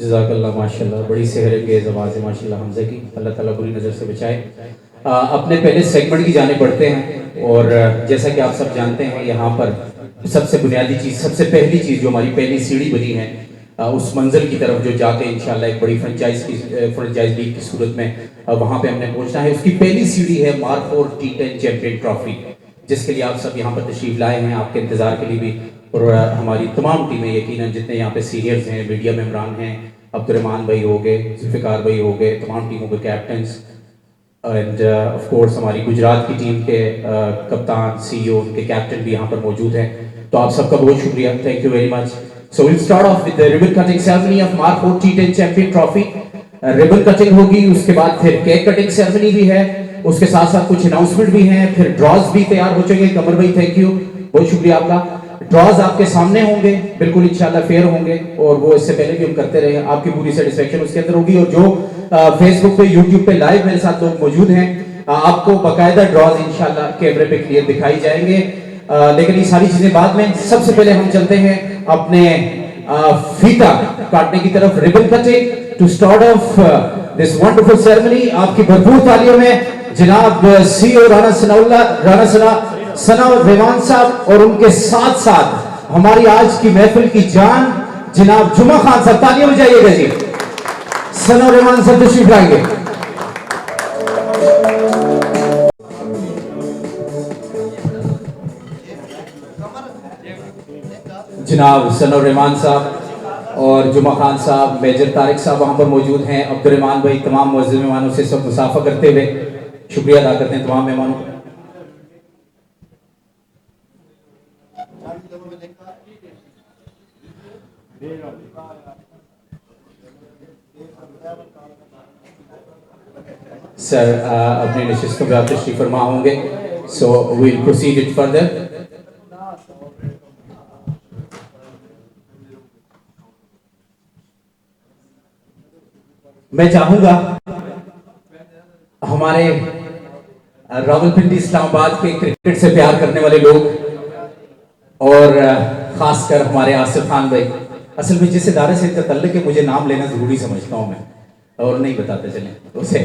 जज़ाकल्लाह माशाल्लाह, बड़ी सेहरंगेज़ आवाज़ है माशाल्लाह हमज़ा की, अल्लाह ताला बुरी नज़र से बचाए। अपने पहले सेगमेंट की जाने बढ़ते हैं और जैसा कि आप सब जानते हैं यहाँ पर सबसे बुनियादी चीज़, सबसे पहली चीज़ जो हमारी पहली सीढ़ी बनी है उस मंजिल की तरफ जो जाके इंशाल्लाह एक बड़ी फ्रेंचाइज लीग की सूरत में वहाँ पे हमने पहुँचना है। उसकी पहली सीढ़ी है मार्फोर T10 चैंपियन ट्रॉफी, जिसके लिए आप सब यहाँ पर तशरीफ़ लाए हैं, आपके इंतज़ार के लिए भी। और हमारी तमाम टीमें यकीनन जितने यहाँ पे सीनियर्स हैं, मीडिया मेम्बरान हैं, अब्दुर्रहमान भाई हो गए, जुल्फ़िकार भाई हो गए, तमाम टीमों के कैप्टन्स एंड ऑफ कोर्स हमारी गुजरात की टीम के कप्तान, CEO, उनके कैप्टन भी यहाँ पर मौजूद हैं। तो आप सबका बहुत शुक्रिया, thank you very much. So will start off with the ribbon cutting ceremony of मार्फोर T10 champion trophy. Ribbon cutting होगी, उसके बाद फिर केक कटिंग सेरेमनी भी है, उसके साथ साथ कुछ अनाउंसमेंट भी हैं, फिर ड्रॉज भी तैयार हो चुके हैं। कमर भाई थैंक यू, बहुत शुक्रिया आपका। ड्रॉज आपके सामने होंगे, बिल्कुल इंशाल्लाह फेयर होंगे, और वो इससे पहले भी हम करते रहे, आपकी पूरी सेटिस्फेक्शन उसके अंदर होगी। और जो फेसबुक पे, यूट्यूब पे लाइव मेरे साथ लोग मौजूद हैं, आपको बाकायदा ड्रॉज इंशाल्लाह कैमरे पे क्लियर दिखाई जाएंगे। लेकिन ये सारी चीजें बाद में, सबसे पहले हम चलते हैं अपने फीता काटने की तरफ, ribbon cutting to start off this wonderful ceremony. आपकी भरपूर तालियों में जनाब CEO राना सना रेवान साहब और उनके साथ साथ हमारी आज की महफिल की जान जनाब जुमा खान साहब, तालियां बजाइएगा जी। सना रेवान साहब तशरीफ लाएंगे। जनाब सना रेवान साहब और जुमा खान साहब, मेजर तारिक साहब वहां पर मौजूद हैं, अब्दुर्रहमान भाई, तमाम मुअज़्ज़िज़ मेहमानों से सब मुसाफा करते हुए शुक्रिया अदा करते हैं तमाम मेहमानों का। सर अपनी नशिस्तों पे आप तशरीफ फरमा होंगे, so we'll proceed it further. मैं चाहूंगा हमारे रावलपिंडी इस्लामाबाद के क्रिकेट से प्यार करने वाले लोग और खासकर हमारे आसिफ खान भाई, असल में जिस इदारे से इनका तल्लुक है मुझे नाम लेना जरूरी समझता हूं मैं, और नहीं बताते चले उसे।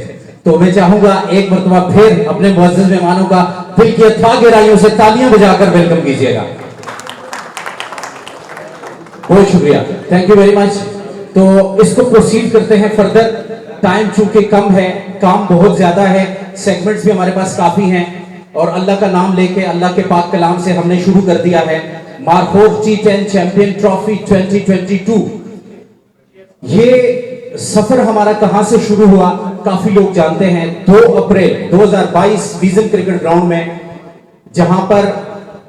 तो मैं चाहूंगा एक मरतबा फिर अपने मुअज़्ज़िज़ मेहमानों का दिल की अथाह गहराइयों से तालियां बजाकर वेलकम कीजिएगा। बहुत शुक्रिया, थैंक यू वेरी मच। तो इसको प्रोसीड करते हैं फर्दर। टाइम चूंकि कम है, काम बहुत ज्यादा है, सेगमेंट्स भी हमारे पास काफी हैं और अल्लाह का नाम लेके अल्लाह के पाक कलाम से हमने शुरू कर दिया है। मारखोफ T10 चैंपियन ट्रॉफी 2022, ये सफर हमारा कहां से शुरू हुआ काफी लोग जानते हैं। 2 अप्रैल 2022 विजन क्रिकेट ग्राउंड में, जहां पर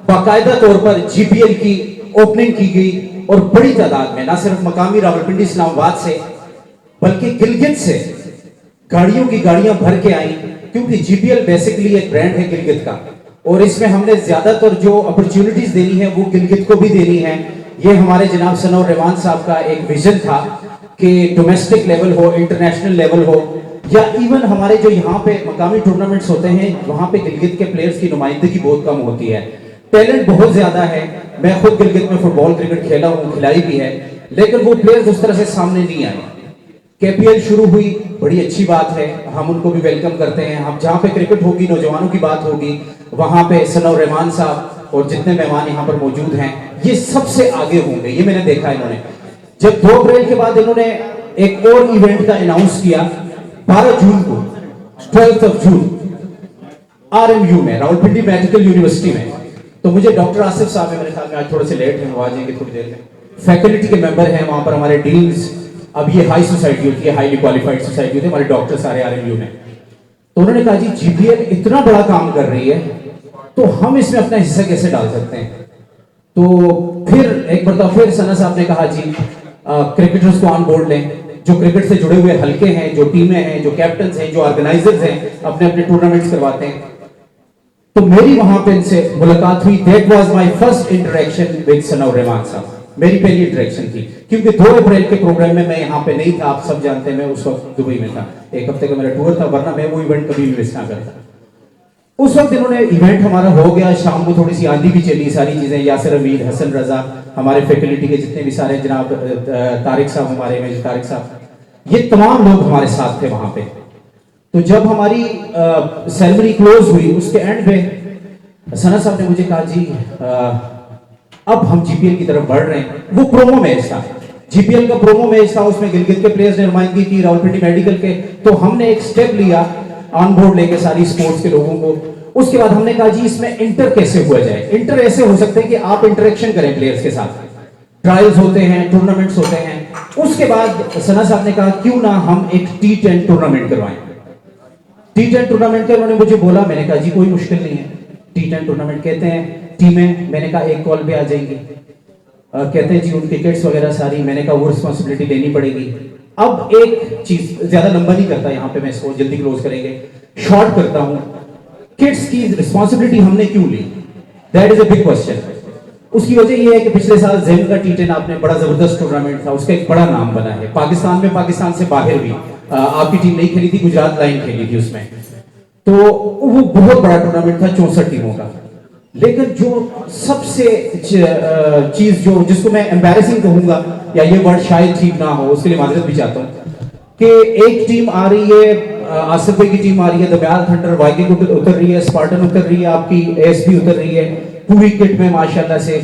बाकायदा तौर पर जीपीएल की ओपनिंग की गई और बड़ी तादाद में, ना सिर्फ मकामी रावलपिंडी इस्लामाबाद से बल्कि गिलगित से गाड़ियों की गाड़ियां भर के आई, क्योंकि जीपीएल बेसिकली एक ब्रांड है गिलगित का और इसमें हमने ज्यादातर जो अपॉर्चुनिटीज देनी है वो गिलगित को भी देनी है। ये हमारे जनाब सनौर रहमान साहब का एक विजन था कि डोमेस्टिक लेवल हो, इंटरनेशनल लेवल हो, या इवन हमारे जो यहाँ पे मकामी टूर्नामेंट्स होते हैं वहां पे गिलगित के प्लेयर्स की नुमाइंदगी बहुत कम होती है। टैलेंट बहुत ज्यादा है, मैं खुद गिलगित में फुटबॉल क्रिकेट खेला हूँ, खिलाई भी है, लेकिन वो प्लेयर्स उस तरह से सामने नहीं आए। केपीएल शुरू हुई, बड़ी अच्छी बात है, हम उनको भी वेलकम करते हैं। हम जहाँ पे क्रिकेट होगी, नौजवानों की बात होगी, वहां पे सनौर रहमान साहब और जितने मेहमान यहाँ पर मौजूद हैं ये सबसे आगे होंगे, ये मैंने देखा। इन्होंने जब 2 अप्रैल के बाद इन्होंने एक और इवेंट का अनाउंस किया 12 जून को, 12th of जून, आरएमयू में, रावलपिंडी मेडिकल यूनिवर्सिटी में। तो मुझे डॉक्टर आसिफ साहब मेरे ख्याल में आज थोड़े से लेट हैं, वो आ जाएंगे थोड़ी देर में। फैकल्टी के मेंबर हैं वहां पर हमारे डीन्स, अब ये हाई सोसाइटी होती है, हाईली क्वालिफाइड सोसाइटी होती है, हमारे डॉक्टर सारे आरएमयू में। तो उन्होंने कहा जी जीपीएल इतना बड़ा काम कर रही है तो हम इसमें अपना हिस्सा कैसे डाल सकते हैं। तो फिर एक बार फिर सना साहब ने कहा जी क्रिकेटर्स को ऑन बोर्ड लें, जो क्रिकेट से जुड़े हुए हलके हैं, जो टीमें हैं, जो कैप्टन हैं, जो ऑर्गेनाइजर्स हैं, अपने अपने टूर्नामेंट्स करवाते हैं। तो मेरी वहां पे इनसे मुलाकात हुई। That was my first interaction with Sanour Rahman साहब, मेरी पहली इंटरेक्शन थी, क्योंकि 2 अप्रैल के प्रोग्राम में मैं यहाँ पे नहीं था, आप सब जानते हैं, मैं उस वक्त दुबई में था, 1 हफ्ते का मेरा टूर था, वरना मैं वो इवेंट कभी भी मिस ना करता। उस वक्त इन्होंने इवेंट हमारा हो गया, शाम को थोड़ी सी आंधी भी चली, सारी चीजें, यासिर अमीर, हसन रजा, हमारे फैकल्टी के जितने भी सारे जनाब, तारिक साहब, हमारे में तारिक साहब, ये तमाम लोग हमारे साथ थे वहां पे। तो जब हमारी सेरेमनी क्लोज हुई, उसके एंड पे सना साहब ने मुझे कहा जी अब हम जीपीएल की तरफ बढ़ रहे हैं। वो प्रोमो मैच था, जीपीएल का प्रोमो मैच था, उसमें गिलगित के प्लेयर्स ने नुमाइंदगी की, रावलपिंडी मेडिकल के। तो हमने एक स्टेप लिया ऑन बोर्ड लेके सारी स्पोर्ट्स के लोगों को। उसके बाद हमने कहा जी इसमें इंटर कैसे हुआ जाए। इंटर ऐसे हो सकते हैं कि आप इंटरेक्शन करें प्लेयर्स के साथ, ट्रायल्स होते हैं, टूर्नामेंट्स होते हैं। उसके बाद सना साहब ने कहा क्यों ना हम एक T10 टूर्नामेंट करवाएं। T10 टूर्नामेंट का उन्होंने मुझे बोला, मैंने कहा जी कोई मुश्किल नहीं है, T10 टूर्नामेंट कहते हैं, टीमें, मैंने कहा एक कॉल पे आ जाएंगी। कहते हैं जी उनके किट्स वगैरह सारी, मैंने कहा वो रिस्पॉन्सिबिलिटी लेनी पड़ेगी। अब एक चीज, ज्यादा लंबा नहीं करता यहाँ पे, मैं इसको जल्दी क्लोज करेंगे, शॉर्ट करता हूं। किड्स की रिस्पॉन्सिबिलिटी हमने क्यों ली, that is a big question. उसकी वजह यह है कि पिछले साल जैम का T10 आपने बड़ा जबरदस्त टूर्नामेंट था, उसका एक बड़ा नाम बना है पाकिस्तान में, पाकिस्तान से बाहर भी। आपकी टीम नहीं खेली थी, गुजरात लाइन खेली थी उसमें। तो वो बहुत बड़ा टूर्नामेंट था, 64 टीमों का। लेकिन जो सबसे चीज जो जिसको मैं एम्बैरेसिंग कहूंगा, या ये वर्ड शायद ठीक ना हो, उसके लिए माजरत भी चाहता हूं, कि एक टीम आ रही है, आसिफ भाई की टीम आ रही है, दबियाल थंडर वाइकिंग उतर रही है, स्पार्टन उतर रही है, आपकी एएसबी उतर रही है, पूरी किट में माशाल्लाह से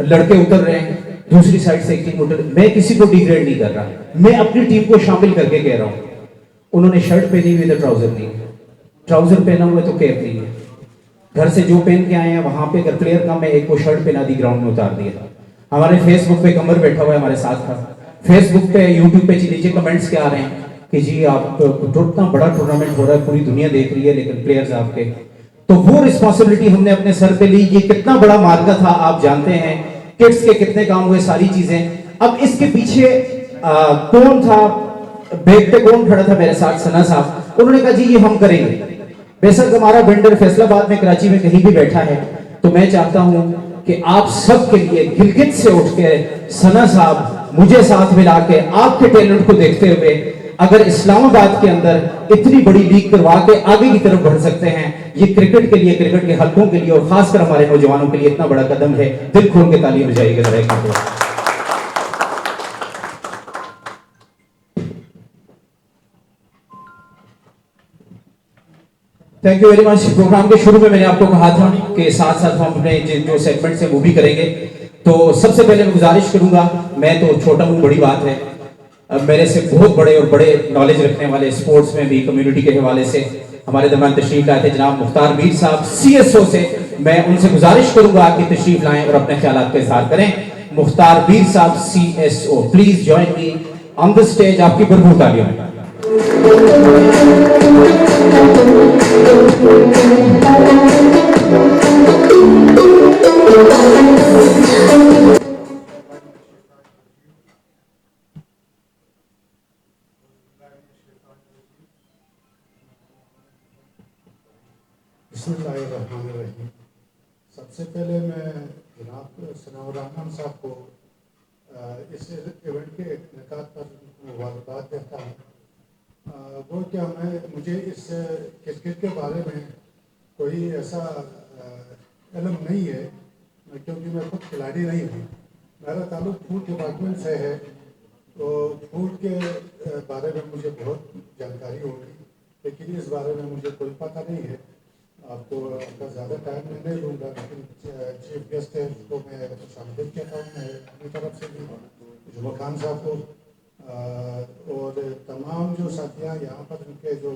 लड़के उतर रहे हैं, दूसरी साइड से एक टीम उतर। मैं किसी को डिग्रेड नहीं कर रहा, मैं अपनी टीम को शामिल करके कह रहा हूं। उन्होंने शर्ट पहनी हुई तो ट्राउजर नहीं है, ट्राउजर पहना हुआ तो कैप नहीं है। घर से जो पहन के आए हैं वहां पे अगर प्लेयर कम है, एक को शर्ट पहना दी, ग्राउंड में उतार दिया। हमारे फेसबुक पे कमर बैठा हुआ है, हमारे साथ था। फेसबुक पे, यूट्यूब पे नीचे कमेंट्स क्या आ रहे हैं कि जी आप इतना बड़ा टूर्नामेंट हो रहा है, पूरी दुनिया देख रही है, लेकिन प्लेयर्स आपके। तो वो रिस्पॉन्सिबिलिटी हमने अपने सर पे ली। ये कितना बड़ा मार्का था आप जानते हैं, किड्स के कितने काम हुए, सारी चीजें। अब इसके पीछे कौन था, बैक पे कौन खड़ा था मेरे साथ, सना साहब। उन्होंने कहा जी ये हम करेंगे। बेशक हमारा वेंडर फैसलाबाद में, कराची में कहीं भी बैठा है, तो मैं चाहता हूं कि आप सब के लिए गिलगित से उठ के सना साहब मुझे साथ मिला के आपके टैलेंट को देखते हुए अगर इस्लामाबाद के अंदर इतनी बड़ी लीग करवा के आगे की तरफ बढ़ सकते हैं, ये क्रिकेट के लिए, क्रिकेट के हलकों के लिए और खासकर हमारे नौजवानों के लिए इतना बड़ा कदम है। दिल खोल के ताली बजाइएगा जरा एक बार। Thank you very much. Program के शुरू में मैंने आपको कहा था कि साथ साथ हम अपने जो सेगमेंट से वो भी करेंगे। तो सबसे पहले मैं गुजारिश करूंगा, मैं तो छोटा हूँ, बड़ी बात है, अब मेरे से बहुत बड़े और बड़े नॉलेज रखने वाले स्पोर्ट्स में भी कम्युनिटी के हवाले से हमारे दरमियान तशरीफ लाए थे जनाब मुख्तार मीर साहब CSO से। मैं उनसे गुजारिश करूंगा कि तशरीफ लाएं और अपने ख्यालात का इजहार करें। मुख्तार मीर साहब CSO, please join me on the stage. आपकी भरपूर तालियों में। बिस्मिल्लाहिर्रहमानिर्रहीम। सबसे पहले मैं जनाब सनाउर रहमान साहब को इस इवेंट के इनेकाद पर मुबारकबाद देता हूँ। वो क्या मुझे इस क्रिकेट के बारे में कोई ऐसा इल्म नहीं है, क्योंकि मैं खुद खिलाड़ी नहीं हूँ। मेरा ताल्लुक फूड डिपार्टमेंट से है, तो फूड के बारे में मुझे बहुत जानकारी होगी, लेकिन इस बारे में मुझे कोई पता नहीं है। आपको आपका ज़्यादा टाइम मैं नहीं लूँगा, लेकिन चीफ गेस्ट है उसको मैं शामिल कहता हूँ, मैं अपनी तरफ से भी जुमा खान साहब को और तमाम जो साथियाँ यहाँ पर उनके जो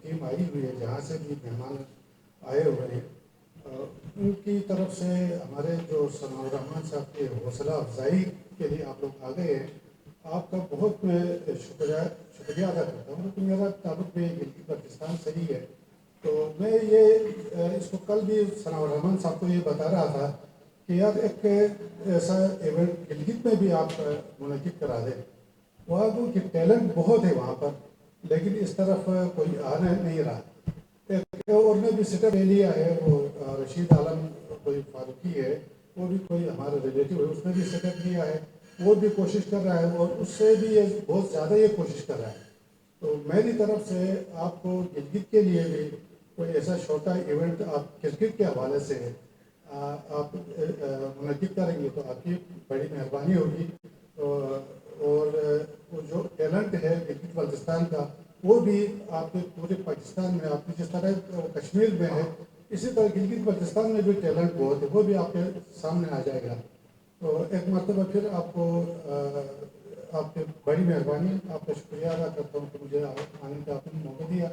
टीम आई हुई है, जहाँ से भी मेहमान आए हुए हैं, उनकी तरफ से हमारे जो सनाउर रहमान साहब के हौसला अफजाई के लिए आप लोग आ गए हैं, आपका बहुत मैं शुक्रिया अदा करता हूँ। क्योंकि मेरा ताल्लुक में गिलगित बल्तिस्तान से ही है, तो मैं ये इसको कल भी सनाउर रहमान साहब को ये बता रहा था कि यार एक ऐसा इवेंट गिलगित में भी आप मुनक़िद करा दें। वहाँ की टैलेंट बहुत है वहाँ पर, लेकिन इस तरफ कोई आ नहीं रहा। एक और ने भी सेटअप ले लिया है, वो रशीद आलम कोई फारूकी है, वो भी कोई हमारा रिलेटिव है, उसने भी सेटअप लिया है, वो भी कोशिश कर रहा है, और उससे भी ये बहुत ज़्यादा ये कोशिश कर रहा है। तो मेरी तरफ से आपको गिलगित के लिए भी कोई ऐसा छोटा इवेंट आप क्रिकेट के हवाले से आप मुनक़िद करेंगे तो आपकी बड़ी मेहरबानी होगी। और वो जो टैलेंट है गिलगित बल्तिस्तान का, वो भी आपके पूरे पाकिस्तान में, आपकी जिस तरह कश्मीर में है, इसी तरह गिलगित बल्तिस्तान में भी टैलेंट बहुत है, वो भी आपके सामने आ जाएगा। तो एक मरतबा फिर आपको आपकी बड़ी मेहरबानी, आपका शुक्रिया अदा करता हूँ कि मुझे आने का आपने मौका दिया,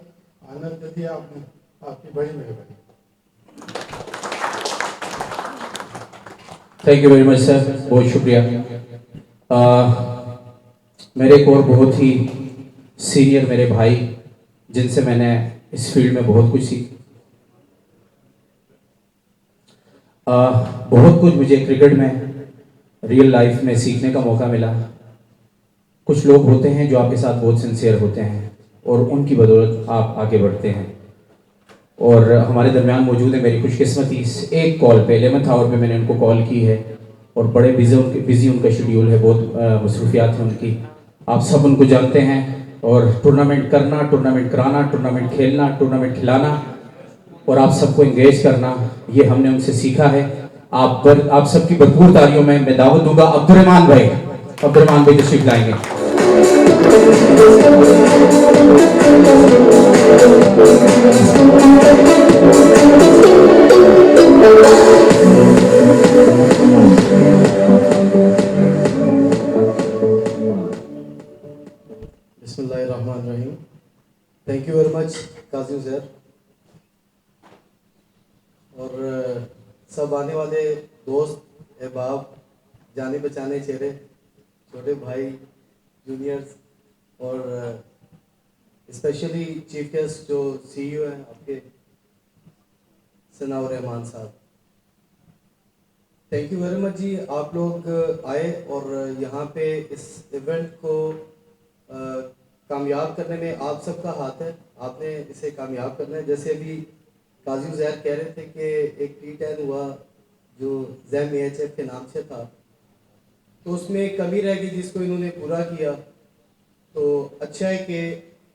आनंद दिया आपने, आपकी बड़ी मेहरबानी। Thank you very much sir, बहुत शुक्रिया। मेरे एक और बहुत ही सीनियर मेरे भाई, जिनसे मैंने इस फील्ड में बहुत कुछ बहुत कुछ मुझे क्रिकेट में रियल लाइफ में सीखने का मौका मिला। कुछ लोग होते हैं जो आपके साथ बहुत सिंसियर होते हैं और उनकी बदौलत आप आगे बढ़ते हैं। और हमारे दरमियान मौजूद है मेरी खुशकिस्मती, एक कॉल पे 11th आवर पे मैंने उनको कॉल की है, और बड़े बिजी उनका शेड्यूल है, बहुत मसरूफियात हैं उनकी। आप सब उनको जानते हैं, और टूर्नामेंट करना, टूर्नामेंट कराना, टूर्नामेंट खेलना, टूर्नामेंट खिलाना और आप सबको इंगेज करना, ये हमने उनसे सीखा है। आप सबकी भरपूर तालियों में मैं दावत दूंगा अब्दुर्रहमान भाई तशरीफ लाएंगे। बिस्मिल्लाहिर्रहमानिर्रहीम। Thank you very much Kazim sir, और सब आने वाले दोस्त, अहबाब, जाने पहचाने चेहरे, छोटे भाई, जूनियर्स, और स्पेशली चीफ गेस्ट जो CEO हैं आपके सनाउर रहमान साहब, थैंक यू वेरी मच जी। आप लोग आए और यहाँ पे इस इवेंट को कामयाब करने में आप सबका हाथ है, आपने इसे कामयाब करना है। जैसे अभी काजी ज़ैर कह रहे थे कि एक T10 हुआ जो ज़ैम AHF के नाम से था, तो उसमें एक कमी रह गई जिसको इन्होंने पूरा किया। तो अच्छा है कि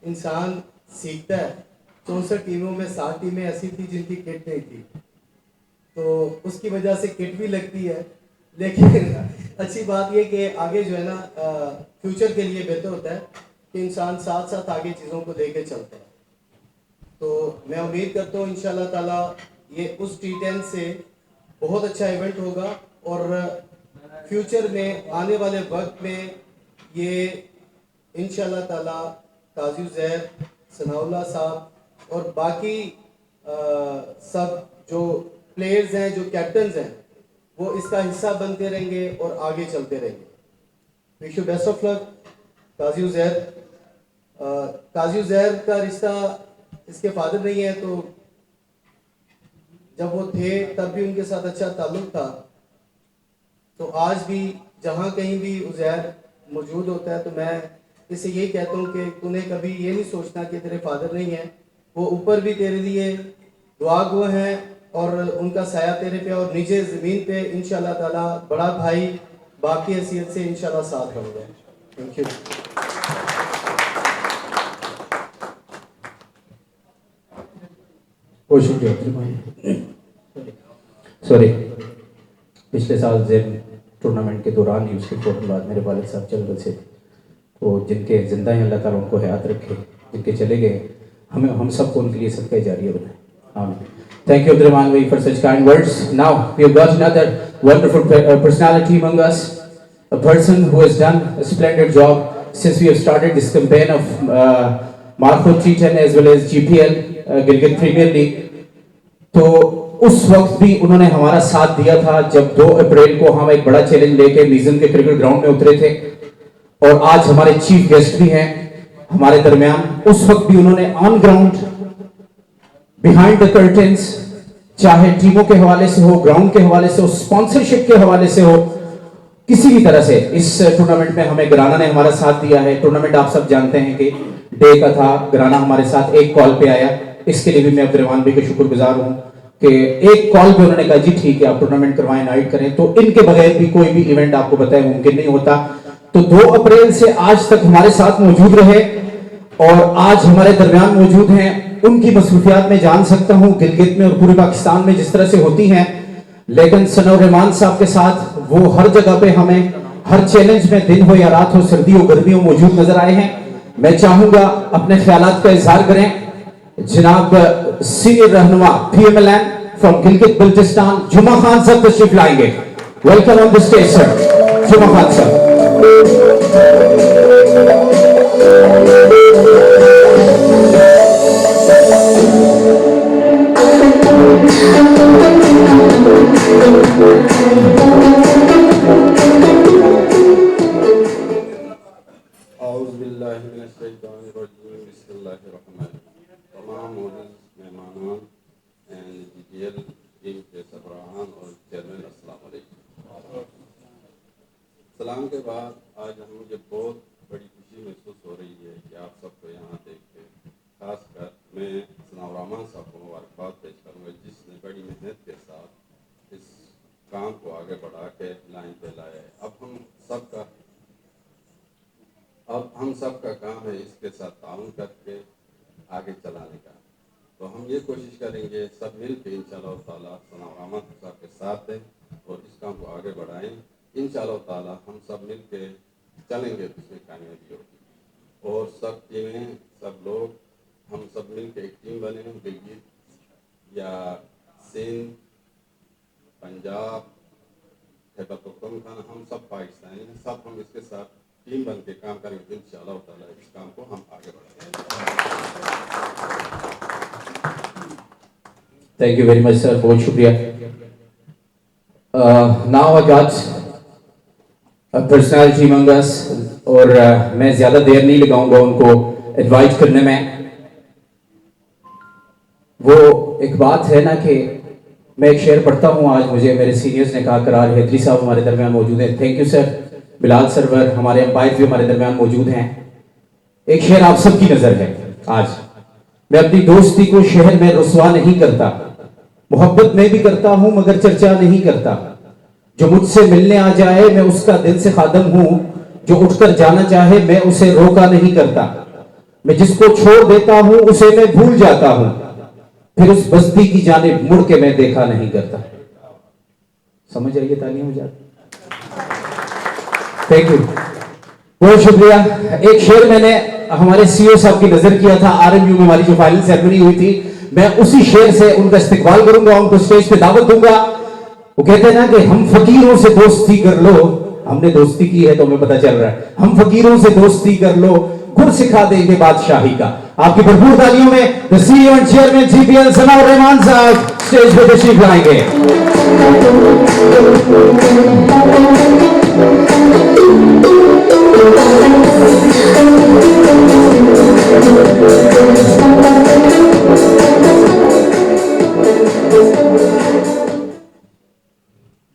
इंसान सीखता है। 64 टीमों में 7 टीमें ऐसी थी जिनकी किट नहीं थी, तो उसकी वजह से किट भी लगती है, लेकिन अच्छी बात यह कि आगे जो है ना, फ्यूचर के लिए बेहतर होता है कि इंसान साथ साथ आगे चीज़ों को लेके चलता है। तो मैं उम्मीद करता हूँ इंशाल्लाह ताला ये उस T10 से बहुत अच्छा इवेंट होगा और फ्यूचर में आने वाले वक्त में ये इंशाल्लाह ताला काजी ज़ैर, सनाउल्लाह साहब और बाकी सब जो प्लेयर्स हैं, जो कैप्टन्स हैं, वो इसका हिस्सा बनते रहेंगे और आगे चलते रहेंगे। Wish you best of luck Qazi Zair. Qazi Zair का रिश्ता इसके फादर नहीं है, तो जब वो थे तब भी उनके साथ अच्छा ताल्लुक था। तो आज भी जहाँ कहीं भी उज़ैर मौजूद होता है तो मैं इससे यही कहता हूँ कि तूने कभी ये नहीं सोचना कि तेरे फादर नहीं है, वो ऊपर भी तेरे लिए दुआ गो हैं और उनका साया तेरे पे और नीचे ज़मीन पे इंशाल्लाह ताला बड़ा भाई बाकी हैसियत से इंशाल्लाह साथ होगा। Thank you. बहुत शुक्रिया। सॉरी, पिछले साल जेब टूर्नामेंट के दौरान ही उसके फौरन बाद मेरे वालिद साहब चल बसे थे, तो जिनके जिंदा हैं अल्लाह ताला उनको हयात रखे, जिनके चले गए हम सबको उनके लिए सदका जारिया बनाए। आमीन। Thank you, Abdurrahman Bhai, for such kind words. Now we have got another wonderful personality among us, a person who has done a splendid job since we have started this campaign of Malakot T10 as well as GPL, Gilgit Premier League. तो उस वक्त भी उन्होंने हमारा साथ दिया था जब 2 अप्रैल को हम एक बड़ा चैलेंज लेके मीज़न के क्रिकेट ग्राउंड में उतरे थे, और आज हमारे चीफ गेस्ट भी हैं हमारे दरमियान। उस वक्त भी उन्होंने on ground, behind the curtains, चाहे टीमों के हवाले से हो, ग्राउंड के हवाले से हो, स्पॉन्सरशिप के हवाले से हो, किसी भी तरह से इस टूर्नामेंट में हमें गराना ने हमारा साथ दिया है। टूर्नामेंट आप सब जानते हैं कि डे का था, गराना हमारे साथ एक कॉल पे आया, इसके लिए भी मैं अब्दुर्रहमान भाई का शुक्रगुजार हूं कि एक कॉल पे उन्होंने कहा जी ठीक है आप टूर्नामेंट करवाएं, नाइट करें। तो इनके बगैर भी कोई भी इवेंट आपको पता है मुमकिन नहीं होता। तो 2 अप्रैल से आज तक हमारे साथ मौजूद रहे और आज हमारे दरमियान मौजूद हैं। उनकी मसरूफियात में जान सकता हूं गिलगित में और पूरे पाकिस्तान में जिस तरह से होती हैं, लेकिन सनौर रहमान साहब के साथ वो हर जगह पे हमें हर चैलेंज में, दिन हो या रात हो, सर्दी हो गर्मी हो, मौजूद नजर आए हैं। मैं चाहूंगा अपने ख्यालात का इजहार करें जनाब सीनियर रहनुमा PMLN फ्रॉम गिलगित बल्टिस्तान जुमा खान साहब तशरीफ लाएंगे। Welcome on the stage sir, जुमा खान साहब। तमाम मेहमान एंड GPL टीम के सरबराहान और चेयरमैन, अस्सलाम वालेकुम। सलाम के बाद आज मुझे बहुत बड़ी खुशी महसूस हो रही है कि आप सबको यहाँ देख के, खासकर मैं सनाउर रहमान साहब को मुबारकबाद पेश करूँगा जिसने बड़ी मेहनत के साथ इस काम को आगे बढ़ा के लाइन पे लाया है। अब हम सब का काम है इसके साथ ताउन करके आगे चलाने का। तो हम ये कोशिश करेंगे सब मिल के इंशाअल्लाह ताला सनाउर रहमान साहब के साथ दें और इस काम को आगे बढ़ाएं। इंशाअल्लाह ताला हम सब मिल के चलेंगे तो इसमें कामयाबी होगी। और सब टीमें, सब लोग, हम सब मिल के एक टीम बने, गिलगित या सिंध, पंजाब, खैबर पख्तूनख्वा, हम सब पाकिस्तानी हैं, सब हम इसके साथ टीम बन के काम करेंगे तो इंशाअल्लाह ताला इस काम को हम आगे बढ़ाएंगे। Thank you very much sir, बहुत शुक्रिया। Now I got personality among us और मैं ज्यादा देर नहीं लगाऊंगा उनको एडवाइस करने में। वो एक बात है ना कि मैं एक शेर पढ़ता हूँ, आज मुझे मेरे सीनियर्स ने कहा, करार हैदरी साहब हमारे दरमियान मौजूद हैं, thank you sir, Bilal Sarwar, हमारे अंपायर भी हमारे दरमियान मौजूद हैं। एक शेर आप सबकी नजर है। आज मैं अपनी दोस्ती को शहर में रुसवा नहीं करता, मोहब्बत में भी करता हूं मगर चर्चा नहीं करता। जो मुझसे मिलने आ जाए मैं उसका दिल से खादम हूं, जो उठकर जाना चाहे मैं उसे रोका नहीं करता। मैं जिसको छोड़ देता हूं उसे मैं भूल जाता हूं, फिर उस बस्ती की जानिब मुड़ के मैं देखा नहीं करता। समझ आइए, तालियां हो जाती। थैंक यू, बहुत शुक्रिया। एक शेर मैंने हमारे सीईओ साहब की नजर किया था आरएमयू में हमारी जो फाइनल सेरेमनी हुई थी, मैं उसी शेर से उनका इस्तकबाल करूंगा, उनको स्टेज पे दावत दूंगा। वो कहते हैं ना कि हम फकीरों से दोस्ती कर लो, हमने दोस्ती की है तो हमें पता चल रहा है, हम फकीरों से दोस्ती कर लो, गुर सिखा देंगे बादशाही का। आपकी भरपूर तालियों में the CEO and chairman GPL Sanaur Rehman sahab stage पे तशरीफ लाएंगे।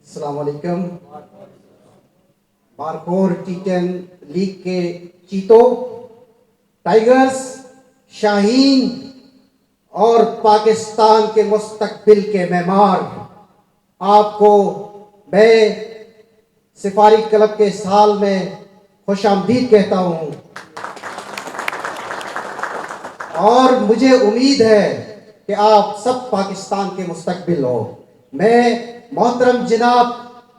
अस्सलाम वालेकुम। बारकोर T10 लीग के चीतों, टाइगर्स, शाहीन और पाकिस्तान के मुस्तकबिल के मेहमान, आपको मैं सिफारी क्लब के साल में खुशामदीद कहता हूं और मुझे उम्मीद है कि आप सब पाकिस्तान के मुस्तकबिल हो। मैं मोहतरम जनाब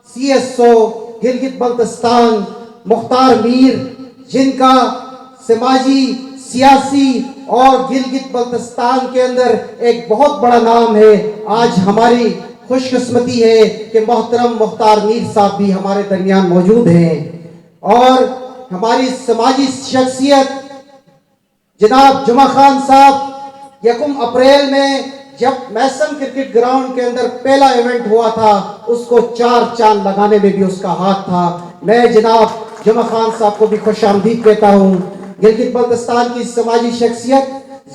CSO गिलगित बल्तिस्तान मुख्तार मीर, जिनका समाजी, सियासी और गिलगित बल्तिस्तान के अंदर एक बहुत बड़ा नाम है, आज हमारी खुशकिस्मती है कि मोहतरम मुख्तार मीर साहब भी हमारे दरमियान मौजूद हैं। और हमारी समाजी शख्सियत जनाब जुमा खान साहब, 1 अप्रैल में जब मैसन क्रिकेट ग्राउंड के अंदर पहला इवेंट हुआ था, उसको 4 चांद लगाने में भी उसका हाथ था। मैं जनाब जुमा खान साहब को भी खुशामदीद कहता हूँ। गिलगित बल्तिस्तान की समाजी शख्सियत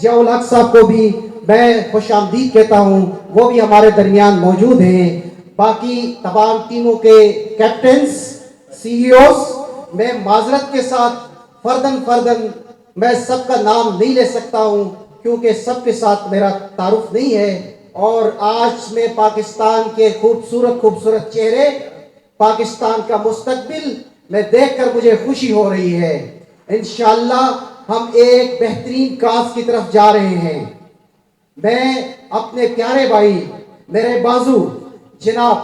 जियाउल हक साहब को भी मैं खुशामदीद कहता हूँ, वो भी हमारे दरमियान मौजूद हैं। बाकी तमाम टीमों के कैप्टन्स, CEOs, मैं माजरत के साथ फर्दन मैं सबका नाम नहीं ले सकता हूँ क्योंकि सबके साथ मेरा तारुफ नहीं है। और आज मैं पाकिस्तान के खूबसूरत चेहरे, पाकिस्तान का मुस्तकबिल मैं देखकर मुझे खुशी हो रही है। इंशाअल्लाह हम एक बेहतरीन काज की तरफ जा रहे हैं। मैं अपने प्यारे भाई, मेरे बाजू जनाब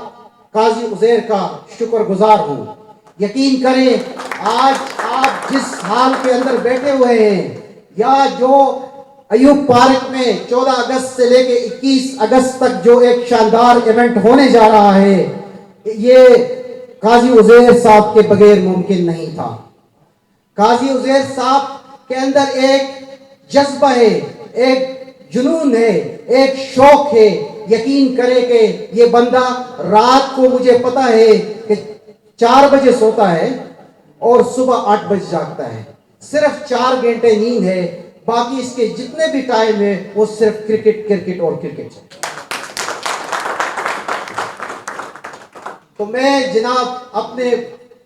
काजी उजैर का शुक्रगुजार हूँ। यकीन करें, आज आप जिस हाल के अंदर बैठे हुए हैं, या जो अयूब पार्क में 14 अगस्त से लेके 21 अगस्त तक जो एक शानदार इवेंट होने जा रहा है, ये काजी उजैर साहब के बगैर मुमकिन नहीं था। काजी उजैर साहब के अंदर एक जज्बा है, एक जुनून है, एक शौक है। यकीन करें कि ये बंदा रात को, मुझे पता है कि 4 बजे सोता है और सुबह 8 बजे जागता है। सिर्फ 4 घंटे नींद है, बाकी इसके जितने भी टाइम है वो सिर्फ क्रिकेट और क्रिकेट है। तो मैं जनाब अपने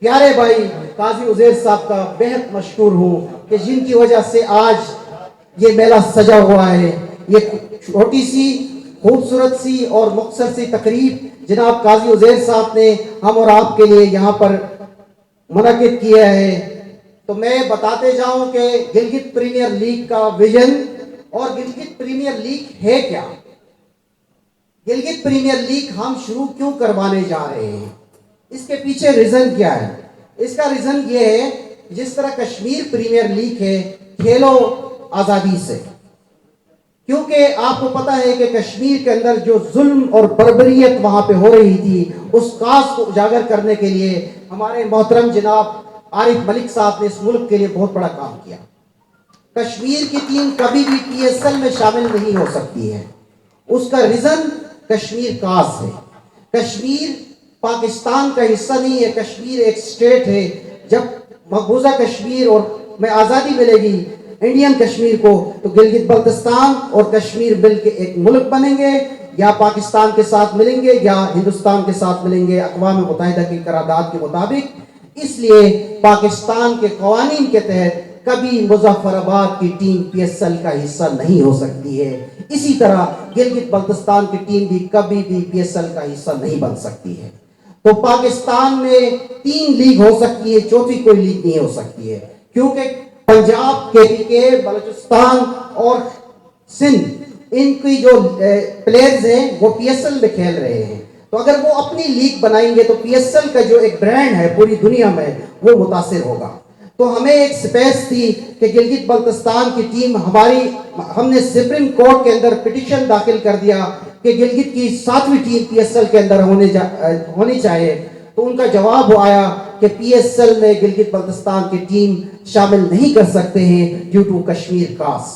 प्यारे भाई काजी उजैर साहब का बेहद मशकूर हूँ कि जिनकी वजह से आज ये मेला सजा हुआ है। ये छोटी सी, खूबसूरत सी और मुख्तसर सी तकरीब जनाब काजी उजैर साहब ने हम और आपके लिए यहाँ पर मुनक़िद किया है। तो मैं बताते जाऊं कि गिलगित प्रीमियर लीग का विजन और गिलगित प्रीमियर लीग है क्या। गिलगित प्रीमियर लीग हम शुरू क्यों करवाने जा रहे हैं, इसके पीछे रीजन क्या है। इसका रीजन ये है, जिस तरह कश्मीर प्रीमियर लीग है, खेलो आजादी से, क्योंकि आपको पता है कि कश्मीर के अंदर जो जुल्म और बर्बरियत वहां पे हो रही थी, उस काज को उजागर करने के लिए हमारे मोहतरम जनाब आरिफ मलिक साहब ने इस मुल्क के लिए बहुत बड़ा काम किया। कश्मीर की टीम कभी भी PSL में शामिल नहीं हो सकती है। उसका रीजन कश्मीर काज है। कश्मीर पाकिस्तान का हिस्सा नहीं है, कश्मीर एक स्टेट है। जब मकबूजा कश्मीर और में आज़ादी मिलेगी इंडियन कश्मीर को, तो गिलगित बल्तिस्तान और कश्मीर मिल के एक मुल्क बनेंगे, या पाकिस्तान के साथ मिलेंगे या हिंदुस्तान के साथ मिलेंगे अक़वाम मुत्तहिदा की करारदाद के मुताबिक। इसलिए पाकिस्तान के कवानीन के तहत कभी मुजफ्फराबाद की टीम PSL का हिस्सा नहीं हो सकती है। इसी तरह गिलगित बल्तिस्तान की टीम भी कभी भी PSL का हिस्सा नहीं बन सकती है। तो पाकिस्तान में 3 लीग हो सकती है, चौथी कोई लीग नहीं हो सकती है, क्योंकि पंजाब, KPK, बलूचिस्तान और सिंध, इनकी जो प्लेयर्स हैं वो PSL में खेल रहे हैं। तो अगर वो अपनी लीग बनाएंगे तो PSL का जो एक ब्रांड है पूरी दुनिया में, वो मुतासिर होगा। तो हमें एक स्पेस थी कि गिलगित बल्तिस्तान की टीम हमने सुप्रीम कोर्ट के अंदर पिटिशन दाखिल कर दिया कि गिलगित की 7वीं टीम पीएसएल के अंदर होनी चाहिए। तो उनका जवाब वो आया कि पीएसएल में गिलगित बल्तिस्तान की टीम शामिल नहीं कर सकते हैं ड्यू टू कश्मीर कास।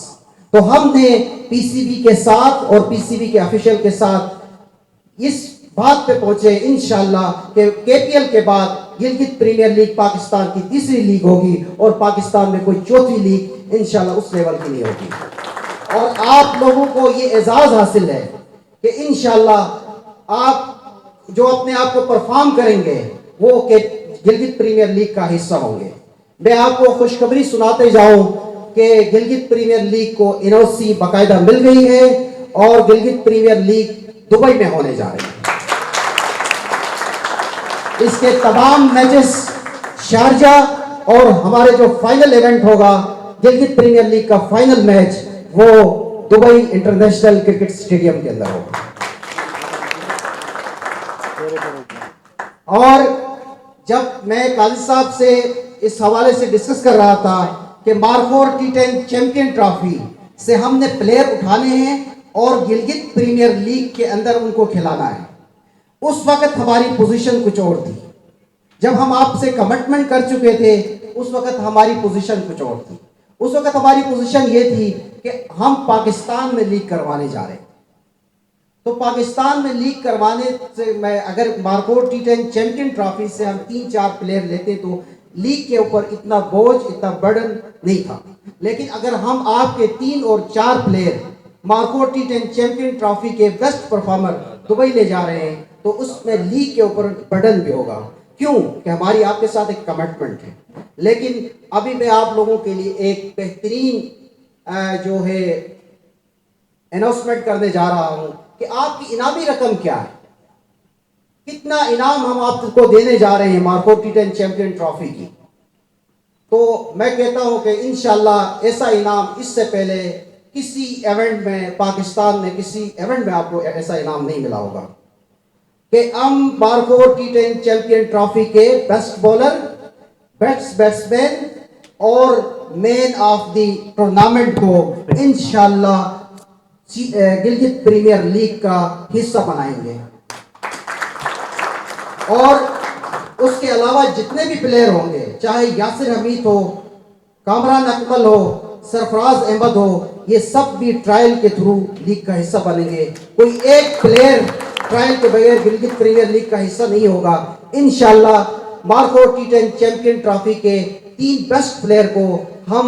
तो हमने पीसीबी के साथ और पीसीबी के ऑफिशियल के साथ इस बात पे पहुंचे इंशाल्लाह कि केपीएल के बाद गिलगित प्रीमियर लीग पाकिस्तान की तीसरी लीग होगी और पाकिस्तान में कोई चौथी लीग इंशाल्लाह उस लेवल की नहीं होगी। और आप लोगों को ये एजाज हासिल है कि इंशाल्लाह आप जो अपने आप को परफॉर्म करेंगे वो के गिलगित प्रीमियर लीग का हिस्सा होंगे। मैं आपको खुशखबरी सुनाते जाऊं कि गिलगित प्रीमियर लीग को एनओसी बाकायदा मिल गई है और गिलगित प्रीमियर लीग दुबई में होने जा रही है। इसके तमाम मैचेस शारजाह और हमारे जो फाइनल इवेंट होगा गिलगित प्रीमियर लीग का फाइनल मैच वो दुबई इंटरनेशनल क्रिकेट स्टेडियम के अंदर होगा। और जब मैं काजी साहब से इस हवाले से डिस्कस कर रहा था कि मार्कोर टी10 चैंपियन ट्रॉफी से हमने प्लेयर उठाने हैं और गिलगित प्रीमियर लीग के अंदर उनको खिलाना है, उस वक्त हमारी पोजीशन कुछ और थी। जब हम आपसे कमिटमेंट कर चुके थे उस वक्त हमारी पोजीशन कुछ और थी। उस वक्त हमारी पोजीशन ये थी कि हम पाकिस्तान में लीग करवाने जा रहे थे। तो पाकिस्तान में लीग करवाने से मैं अगर मार्कोर टी10 चैंपियन ट्रॉफी से हम 3-4 प्लेयर लेते तो लीग के ऊपर इतना बोझ, इतना बर्डन नहीं था। लेकिन अगर हम आपके 3 और 4 player markhor T ten champion trophy के बेस्ट परफॉर्मर दुबई ले जा रहे हैं तो उसमें लीग के ऊपर बर्डन भी होगा। क्यों? कि हमारी आपके साथ एक कमिटमेंट है। लेकिन अभी मैं आप लोगों के लिए एक बेहतरीन जो है अनाउंसमेंट करने जा रहा हूं कि आपकी इनामी रकम क्या है, कितना इनाम हम आपको देने जा रहे हैं मार्कोर टी10 चैंपियन ट्रॉफी की। तो मैं कहता हूं कि इंशाल्लाह ऐसा इनाम इससे पहले किसी इवेंट में, पाकिस्तान में किसी इवेंट में आपको ऐसा इनाम नहीं मिला होगा कि हम मार्कोर टी10 चैंपियन ट्रॉफी के बेस्ट बॉलर, बेस्ट बैट्समैन और मैन ऑफ द टूर्नामेंट को इंशाल्लाह गिलगित प्रीमियर लीग का हिस्सा बनाएंगे। और उसके अलावा जितने भी प्लेयर होंगे, चाहे यासिर हमीद हो, कामरान अकमल हो, सरफराज अहमद हो, ये सब भी ट्रायल के थ्रू लीग का हिस्सा बनेंगे। कोई एक प्लेयर ट्रायल के बगैर गिलगित प्रीमियर लीग का हिस्सा नहीं होगा। इंशाल्लाह मार्कोर टी10 चैंपियन ट्रॉफी के 3 बेस्ट प्लेयर को हम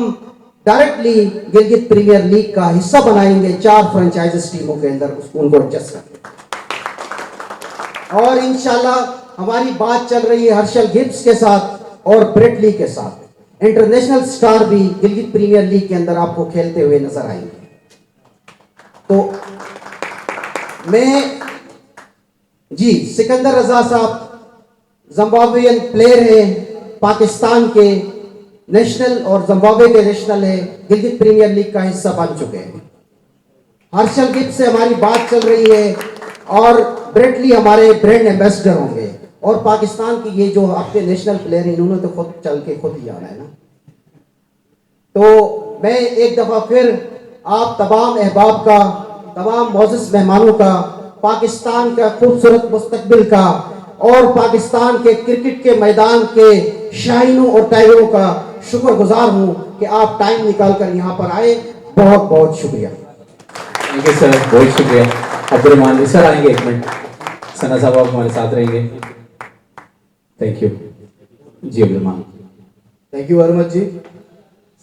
डायरेक्टली गिलगित प्रीमियर लीग का हिस्सा बनाएंगे 4 फ्रेंचाइजेस टीमों के अंदर, उनको एडजस्ट करके। और इंशाल्लाह हमारी बात चल रही है हर्षल गिब्स के साथ और ब्रेट ली के साथ। इंटरनेशनल स्टार भी गिलगित प्रीमियर लीग के अंदर आपको खेलते हुए नजर आएंगे। तो मैं जी सिकंदर रजा साहब जिम्बाब्वेन प्लेयर हैं, पाकिस्तान के नेशनल और जिम्बाब्वे के नेशनल है, गिलगित प्रीमियर लीग का हिस्सा बन चुके हैं। हर्षल गिब्स से हमारी बात चल रही है और ब्रेटली हमारे ब्रांड एम्बेसडर होंगे। और पाकिस्तान की ये जो आपके नेशनल प्लेयर हैं इन्होंने तो खुद चल के खुद ही जाना है ना। तो मैं एक दफा फिर आप तमाम अहबाब का, तमाम मोअज़्ज़िज़ मेहमानों का, पाकिस्तान का खूबसूरत मुस्तकबिल का और पाकिस्तान के क्रिकेट के मैदान के शाहीनों और टाइगरों का शुक्रगुजार हूं कि आप टाइम निकाल कर यहाँ पर आए। बहुत बहुत शुक्रिया। थैंक यू सर, बहुत शुक्रिया। अब्दुर्रहमान सर आएंगे, 1 मिनट। सना साहब आप हमारे साथ रहेंगे। थैंक यू जी Abdurrahman. Thank you very much जी।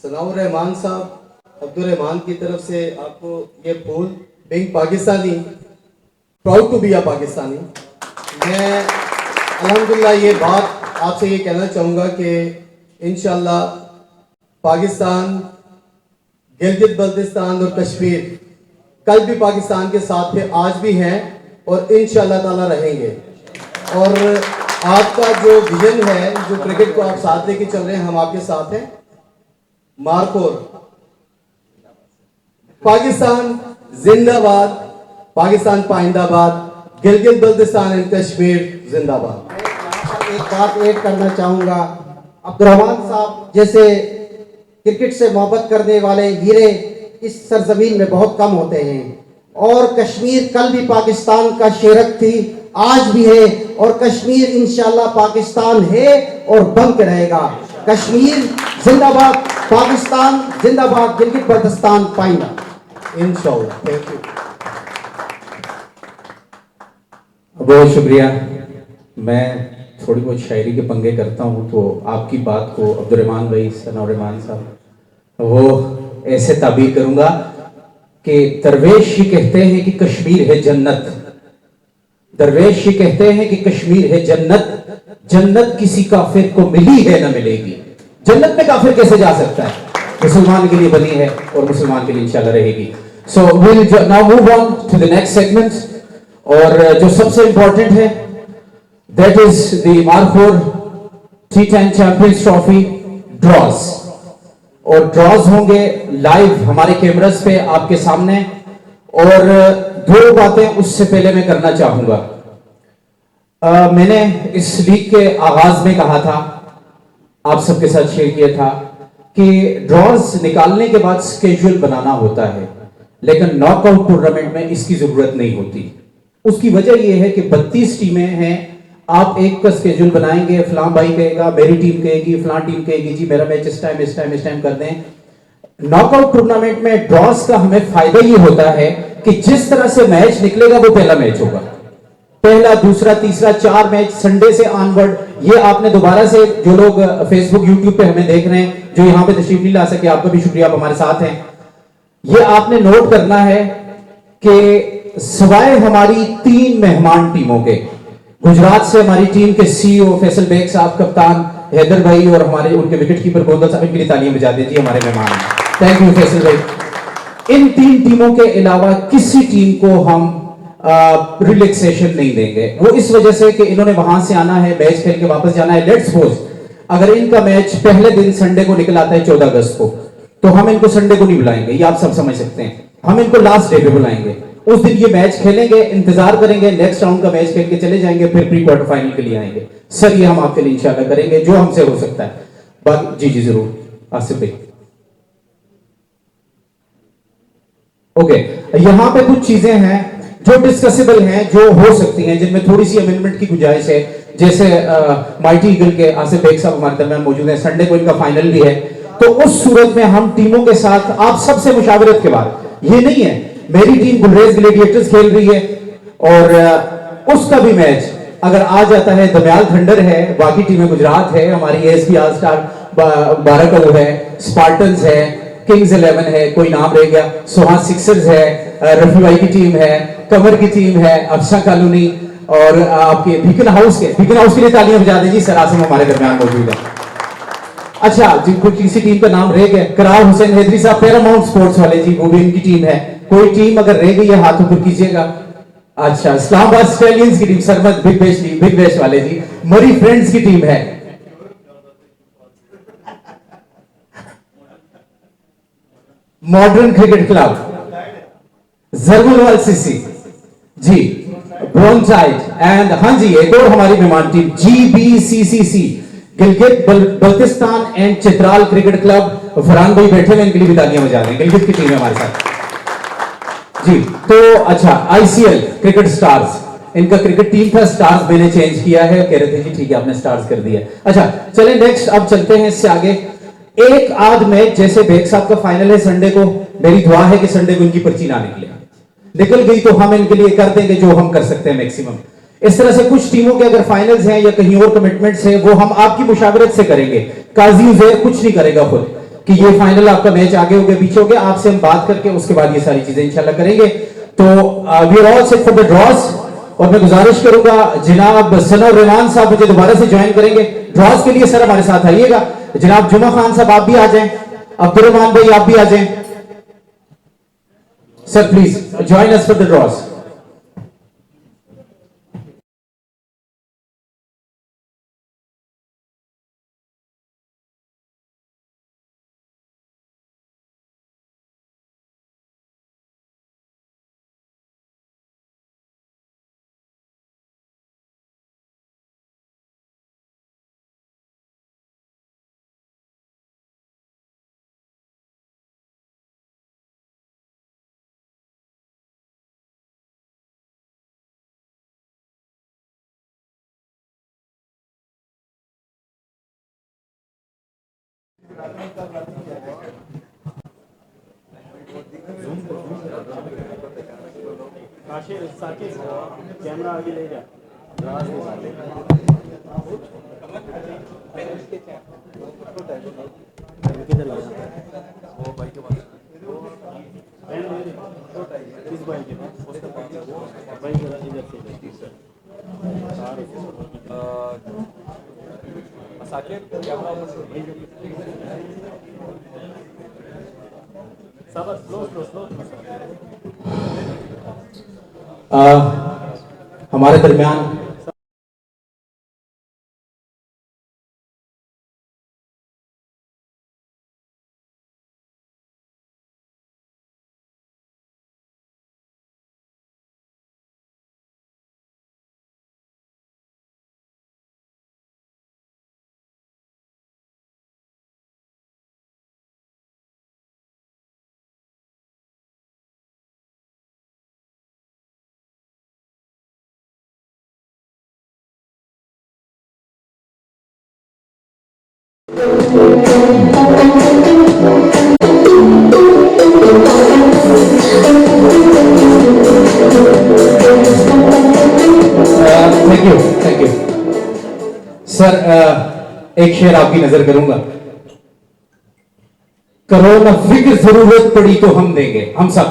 सनाउर रहमान साहब, अब्दुर्रहमान की तरफ से आपको ये फूल, being Pakistani, proud to be a Pakistani. मैं अल्हम्दुलिल्लाह ये बात आपसे ये कहना चाहूँगा कि इंशाल्लाह पाकिस्तान, गिलगित बल्तिस्तान और कश्मीर कल भी पाकिस्तान के साथ थे, आज भी हैं और इंशाल्लाह ताला रहेंगे। और आपका जो विजन है, जो क्रिकेट को आप साथ लेके चल रहे हैं, हम आपके साथ हैं। मार्कोर पाकिस्तान जिंदाबाद, पाकिस्तान पाइंदाबाद, गिलगित बल्तिस्तान एंड कश्मीर जिंदाबाद। एक बात ऐड करना चाहूंगा, अब्दुर्रहमान साहब जैसे क्रिकेट से मोहब्बत करने वाले हीरे इस सरजमीन में बहुत कम होते हैं। और कश्मीर कल भी पाकिस्तान का शेरक थी, आज भी है, और कश्मीर इंशाल्लाह पाकिस्तान है और बन के रहेगा। कश्मीर जिंदाबाद, पाकिस्तान जिंदाबाद, गिलगित बल्तिस्तान पाइंदा इंशाल्लाह। Thank you. बहुत शुक्रिया। मैं थोड़ी बहुत शायरी के पंगे करता हूँ, तो आपकी बात को अब्दुर्रहमान भाई, सनाउर-रहमान साहब, वो ऐसे ताबीर करूंगा कि दरवेश ये कहते हैं कि कश्मीर है जन्नत। दरवेश ये कहते हैं कि कश्मीर है जन्नत, जन्नत किसी काफिर को मिली है ना मिलेगी। जन्नत में काफिर कैसे जा सकता है? मुसलमान के लिए बनी है और मुसलमान के लिए इंशाल्लाह रहेगी। So will now move on to the next segment, और जो सबसे इंपॉर्टेंट है that is the R4 T10 champions trophy draws. और ड्रॉज होंगे लाइव हमारे कैमरास पे आपके सामने। और दो बातें उससे पहले मैं करना चाहूंगा। मैंने इस लीग के आगाज में कहा था, आप सबके साथ शेयर किया था कि ड्रॉज निकालने के बाद स्केड्यूल बनाना होता है, लेकिन नॉकआउट टूर्नामेंट में इसकी जरूरत नहीं होती। उसकी वजह यह है कि 32 टीमें हैं, आप एक का स्केड्यूल बनाएंगे, फलां भाई कहेगा, मेरी टीम कहेगी, फलां टीम कहेगी जी मेरा मैच इस टाइम इस टाइम इस टाइम कर दें। नॉकआउट टूर्नामेंट में ड्रॉज का हमें फायदा ये होता है कि जिस तरह से मैच निकलेगा वो पहला मैच होगा। पहला, दूसरा, तीसरा, 4 मैच संडे से ऑनवर्ड। ये आपने दोबारा से, जो लोग फेसबुक यूट्यूब पे हमें देख रहे हैं, जो यहां पे तशरीफ नहीं ला सके, आपका भी शुक्रिया, आप हमारे साथ हैं। ये आपने नोट करना है कि सिवाय हमारी 3 मेहमान टीमों के, गुजरात से हमारी टीम के CEO फैसल बेग साहब, कप्तान हैदर भाई, और हमारे उनके विकेट कीपर गोंदल साहब, इनके लिए तालियां बजा दीजिए, हमारे मेहमान हैं। थैंक यू फैसल भाई। इन 3 टीमों के अलावा किसी टीम को हम रिलैक्सेशन नहीं देंगे। वो इस वजह से कि इन्होंने वहां से आना है, मैच खेल के वापस जाना है। लेट्स सपोज अगर इनका मैच पहले दिन संडे को निकल आता है 14 अगस्त को, तो हम इनको संडे को नहीं बुलाएंगे, ये आप सब समझ सकते हैं। हम इनको लास्ट डे पे बुलाएंगे, उस दिन ये मैच खेलेंगे, इंतजार करेंगे, नेक्स्ट राउंड का मैच खेल के चले जाएंगे, फिर प्री क्वार्टर फाइनल के लिए आएंगे। सर ये हम आपके लिए इंशाल्लाह करेंगे जो हमसे हो सकता है। बाकी जी जी जरूर आसिफ भाई। ओके, यहां पे कुछ चीजें हैं जो डिस्कसेबल हैं, जो हो सकती हैं, जिनमें थोड़ी सी अमेंडमेंट की गुंजाइश है। जैसे माइटी ईगल के आसिफ बेग साहब हमारे दरमियान मौजूद हैं, संडे को इनका फाइनल भी है, तो उस सूरत में हम टीमों के साथ आप सबसे मुशावरत के बाद, ये नहीं है मेरी टीम गुलरेज ग्लेडिएटर्स खेल रही है और उसका भी मैच अगर आ जाता है, दमयाल थंडर है, बाकी टीमें गुजरात है, हमारी ASB ऑल स्टार 12 का वो है, स्पार्टन्स है, किंग्स 11 है, कोई नाम रह गया, सोहा सिक्सर्स है, रफी भाई की टीम है, कमर की टीम है, अफसा कॉलोनी, और आपके बीकन हाउस के लिए तालियां बजा दीजिए, सर आसिम हमारे दरमियान मौजूद है। अच्छा जी, कोई किसी टीम का नाम रह गया, करार हुसैन हैदरी साहब पैरामाउंट स्पोर्ट्स वाले जी, वो भी इनकी टीम है। कोई टीम अगर रह गई है हाथ ऊपर कीजिएगा। अच्छा, इस्लामाबाद स्टैलियंस की टीम, सरमत बिग बैश वाले जी, मरी फ्रेंड्स की टीम है, modern cricket club, Jaramalwal CC जी, ब्रोंचाइट, एंड हाँ जी एक और हमारी मेहमान team GBCCC, Gilgit Baltistan and Chitral cricket club. Farhan भाई बैठे हुए, इनके लिए भी तालियां बजा दें, गिलगित की टीम है हमारे साथ जी। तो अच्छा, ICL क्रिकेट स्टार्स, इनका क्रिकेट टीम था, स्टार्स मैंने चेंज किया है, कह रहे थे जी ठीक है आपने स्टार्स कर दिया। अच्छा चलें नेक्स्ट, अब चलते हैं इससे आगे। एक आध मैच, जैसे बेग साहब का फाइनल है संडे को, मेरी दुआ है कि संडे को इनकी पर्ची ना निकले, निकल गई तो हम इनके लिए कर देंगे जो हम कर सकते हैं मैक्सिमम। इस तरह से कुछ टीमों के अगर फाइनल्स हैं या कहीं और कमिटमेंट्स हैं, वो हम आपकी मुशावरत से करेंगे। काजी उजैर कुछ नहीं करेगा खुद कि ये फाइनल आपका मैच आगे हो गया पीछे हो गया, आपसे हम बात करके उसके बाद ये सारी चीजें इंशाल्लाह करेंगे। तो we are all set for the draws, और मैं गुजारिश करूंगा जनाब सनाउर-रहमान साहब मुझे दोबारा से ज्वाइन करेंगे ड्रॉज के लिए। सर हमारे साथ आइएगा, जनाब जुमा खान साहब आप भी आ जाएं, अब्दुर्रहमान भाई आप भी आ जाएं, sir please join us for the draws. Camera आगे ले जा किस भाई के पास भाई जरा इधर से सब स्लो स्लो स्लो हमारे दरमियान थैंक यू सर। एक शेर आपकी नजर करूंगा। करो न फिक्र जरूरत पड़ी तो हम देंगे, हम सब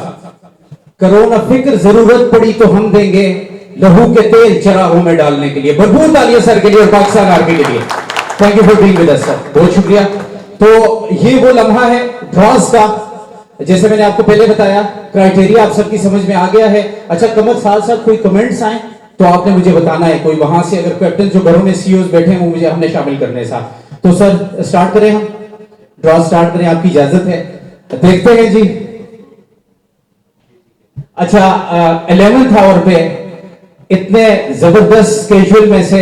करो न फिक्र जरूरत पड़ी तो हम देंगे, लहू के तेल चराहों में डालने के लिए। भरपूर तालियां सर के लिए और पाकिस्तान आर्मी के लिए। Thank you for being with us sir, बहुत शुक्रिया। तो ये वो लम्हा है ड्रॉज का, जैसे मैंने आपको पहले बताया क्राइटेरिया आप सबकी समझ में आ गया है। अच्छा कमर साथ साथ कोई कमेंट्स आए तो आपने मुझे बताना है, कोई वहां से अगर कैप्टन जो घरों में सीईओज बैठे हैं वो मुझे हमने शामिल करने साथ। तो सर स्टार्ट करें, हम ड्रॉ स्टार्ट करें, आपकी इजाजत है। देखते हैं जी। अच्छा 11th आवर पे इतने जबरदस्त कैजुअल में से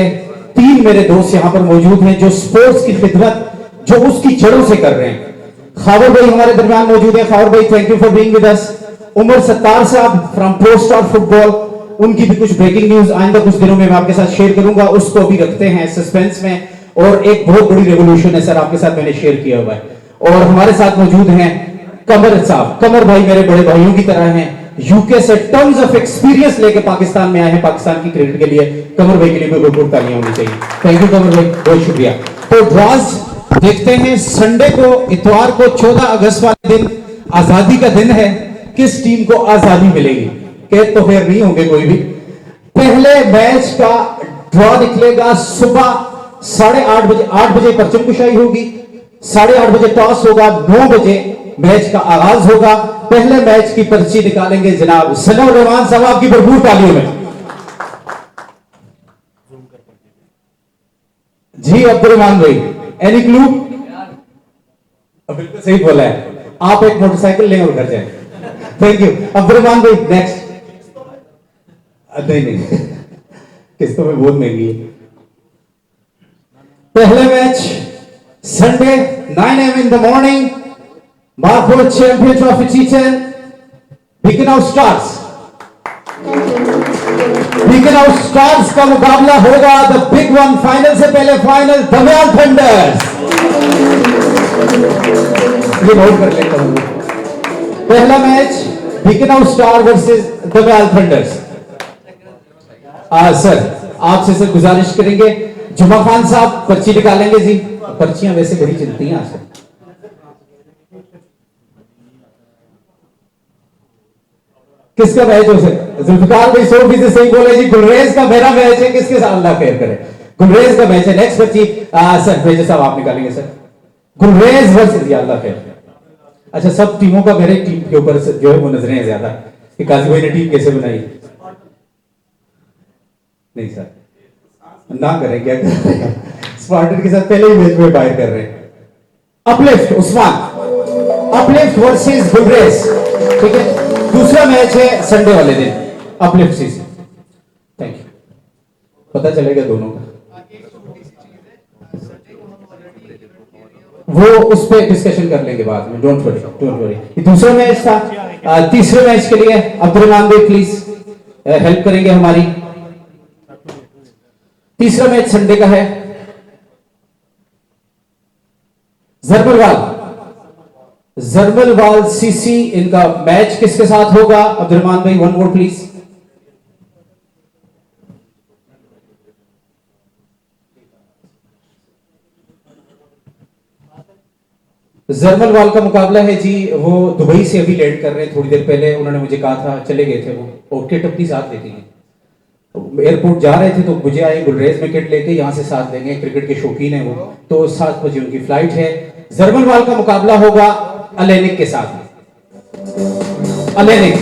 3 मेरे दोस्त यहां पर मौजूद हैं जो स्पोर्ट्स की खिदमत जो उसकी जड़ों से कर रहे हैं। खावर भाई हमारे दरमियान मौजूद है। खावर भाई thank you for being with us. Umar Sattar साहब फ्रॉम प्रो स्टार फुटबॉल, उनकी भी कुछ ब्रेकिंग न्यूज आइंदा कुछ दिनों में मैं आपके साथ शेयर करूंगा, उसको अभी रखते हैं सस्पेंस में। और एक बहुत बड़ी रेवोल्यूशन है सर आपके साथ मैंने शेयर किया हुआ है। और हमारे साथ मौजूद हैं कमर साहब। कमर भाई मेरे बड़े भाइयों की तरह हैं, यूके से टर्म्स ऑफ एक्सपीरियंस लेके पाकिस्तान में आए हैं पाकिस्तान की क्रिकेट के लिए। कमर भाई के लिए भी भरपूर तालियां होनी चाहिए। थैंक यू कमर भाई, बहुत शुक्रिया। तो ड्रॉज देखते हैं संडे को, इतवार को 14 अगस्त वाले दिन आजादी का दिन है, किस टीम को आजादी मिलेगी? कह तो फिर नहीं होंगे कोई भी। पहले मैच का ड्रॉ निकलेगा सुबह 8:30 बजे, 8 बजे परचम कुशाई होगी, 8:30 बजे टॉस होगा, 9 बजे मैच का आगाज होगा। पहले मैच की पर्ची निकालेंगे जनाब सनम रहमान साहब, आपकी भरपूर तालियों में। जी अब्दुर्रहमान भाई, एनी क्लू? बिल्कुल सही बोला है, आप एक मोटरसाइकिल लें और घर जाएं। थैंक यू अब्दुर्रहमान भाई। नेक्स्ट नहीं किस्तों में बहुत महंगी है। पहले match Sunday 9 AM in the morning, मार्कोट चैंपियन ट्रॉफी T10, बिकनआउट स्टार्स। बिकनआउट स्टार्स का मुकाबला होगा द बिग वन, फाइनल से पहले फाइनल दमयाल थंडर्स। ये नोट कर लेता हूं। पहला मैच बिकनआउट star versus Damyal thunders. Sir आपसे सर गुजारिश करेंगे, जुमा खान साहब पर्ची निकालेंगे जी। पर्चियां वैसे बड़ी चलती हैं आजकल। किसका मैच हो सर? जुल्फिकार भाई 100% सही बोले जी, गुलरेज का मेरा मैच है, किसके साथ अल्लाह खैर करे, गुलरेज का मैच है। नेक्स्ट पर्ची सर मेजर साहब आप निकालेंगे सर, गुलरेज वर्सेस अल्लाह खैर। अच्छा सब टीमों का मेरे टीम के ऊपर जो है वो नजरें हैं ज्यादा कि काजी भाई ने टीम कैसे बनाई। नहीं सर ना करें, क्या करें, स्पार्टन के साथ पहले ही मैच में बाहर कर रहे हैं। Uplift Usman, uplift versus Gulrez, ठीक है। दूसरा मैच है संडे वाले दिन, अपलिफ्ट से। थैंक यू, पता चलेगा दोनों का, वो उस पर डिस्कशन कर लेंगे बाद में, डोंट वरी डोंट वरी। ये दूसरा मैच था। तीसरे मैच के लिए अब्दुर्रहमान भाई प्लीज हेल्प करेंगे हमारी। तीसरा मैच संडे का है जरबरवाल जरमलवाल सीसी, इनका मैच किसके साथ होगा? अब्दुलरहमान भाई, वन मोर प्लीज। जरमलवाल का मुकाबला है जी, वो दुबई से अभी लैंड कर रहे हैं, थोड़ी देर पहले उन्होंने मुझे कहा था, चले गए थे वो, और किट अपनी साथ लेती हैं। एयरपोर्ट जा रहे थे तो मुझे आए गुलरेज में किट लेके, यहाँ से साथ लेंगे, क्रिकेट के शौकीन है वो, तो 7 बजे उनकी फ्लाइट है। जरमलवाल का मुकाबला होगा अलेनिक के साथ। अलेनिक,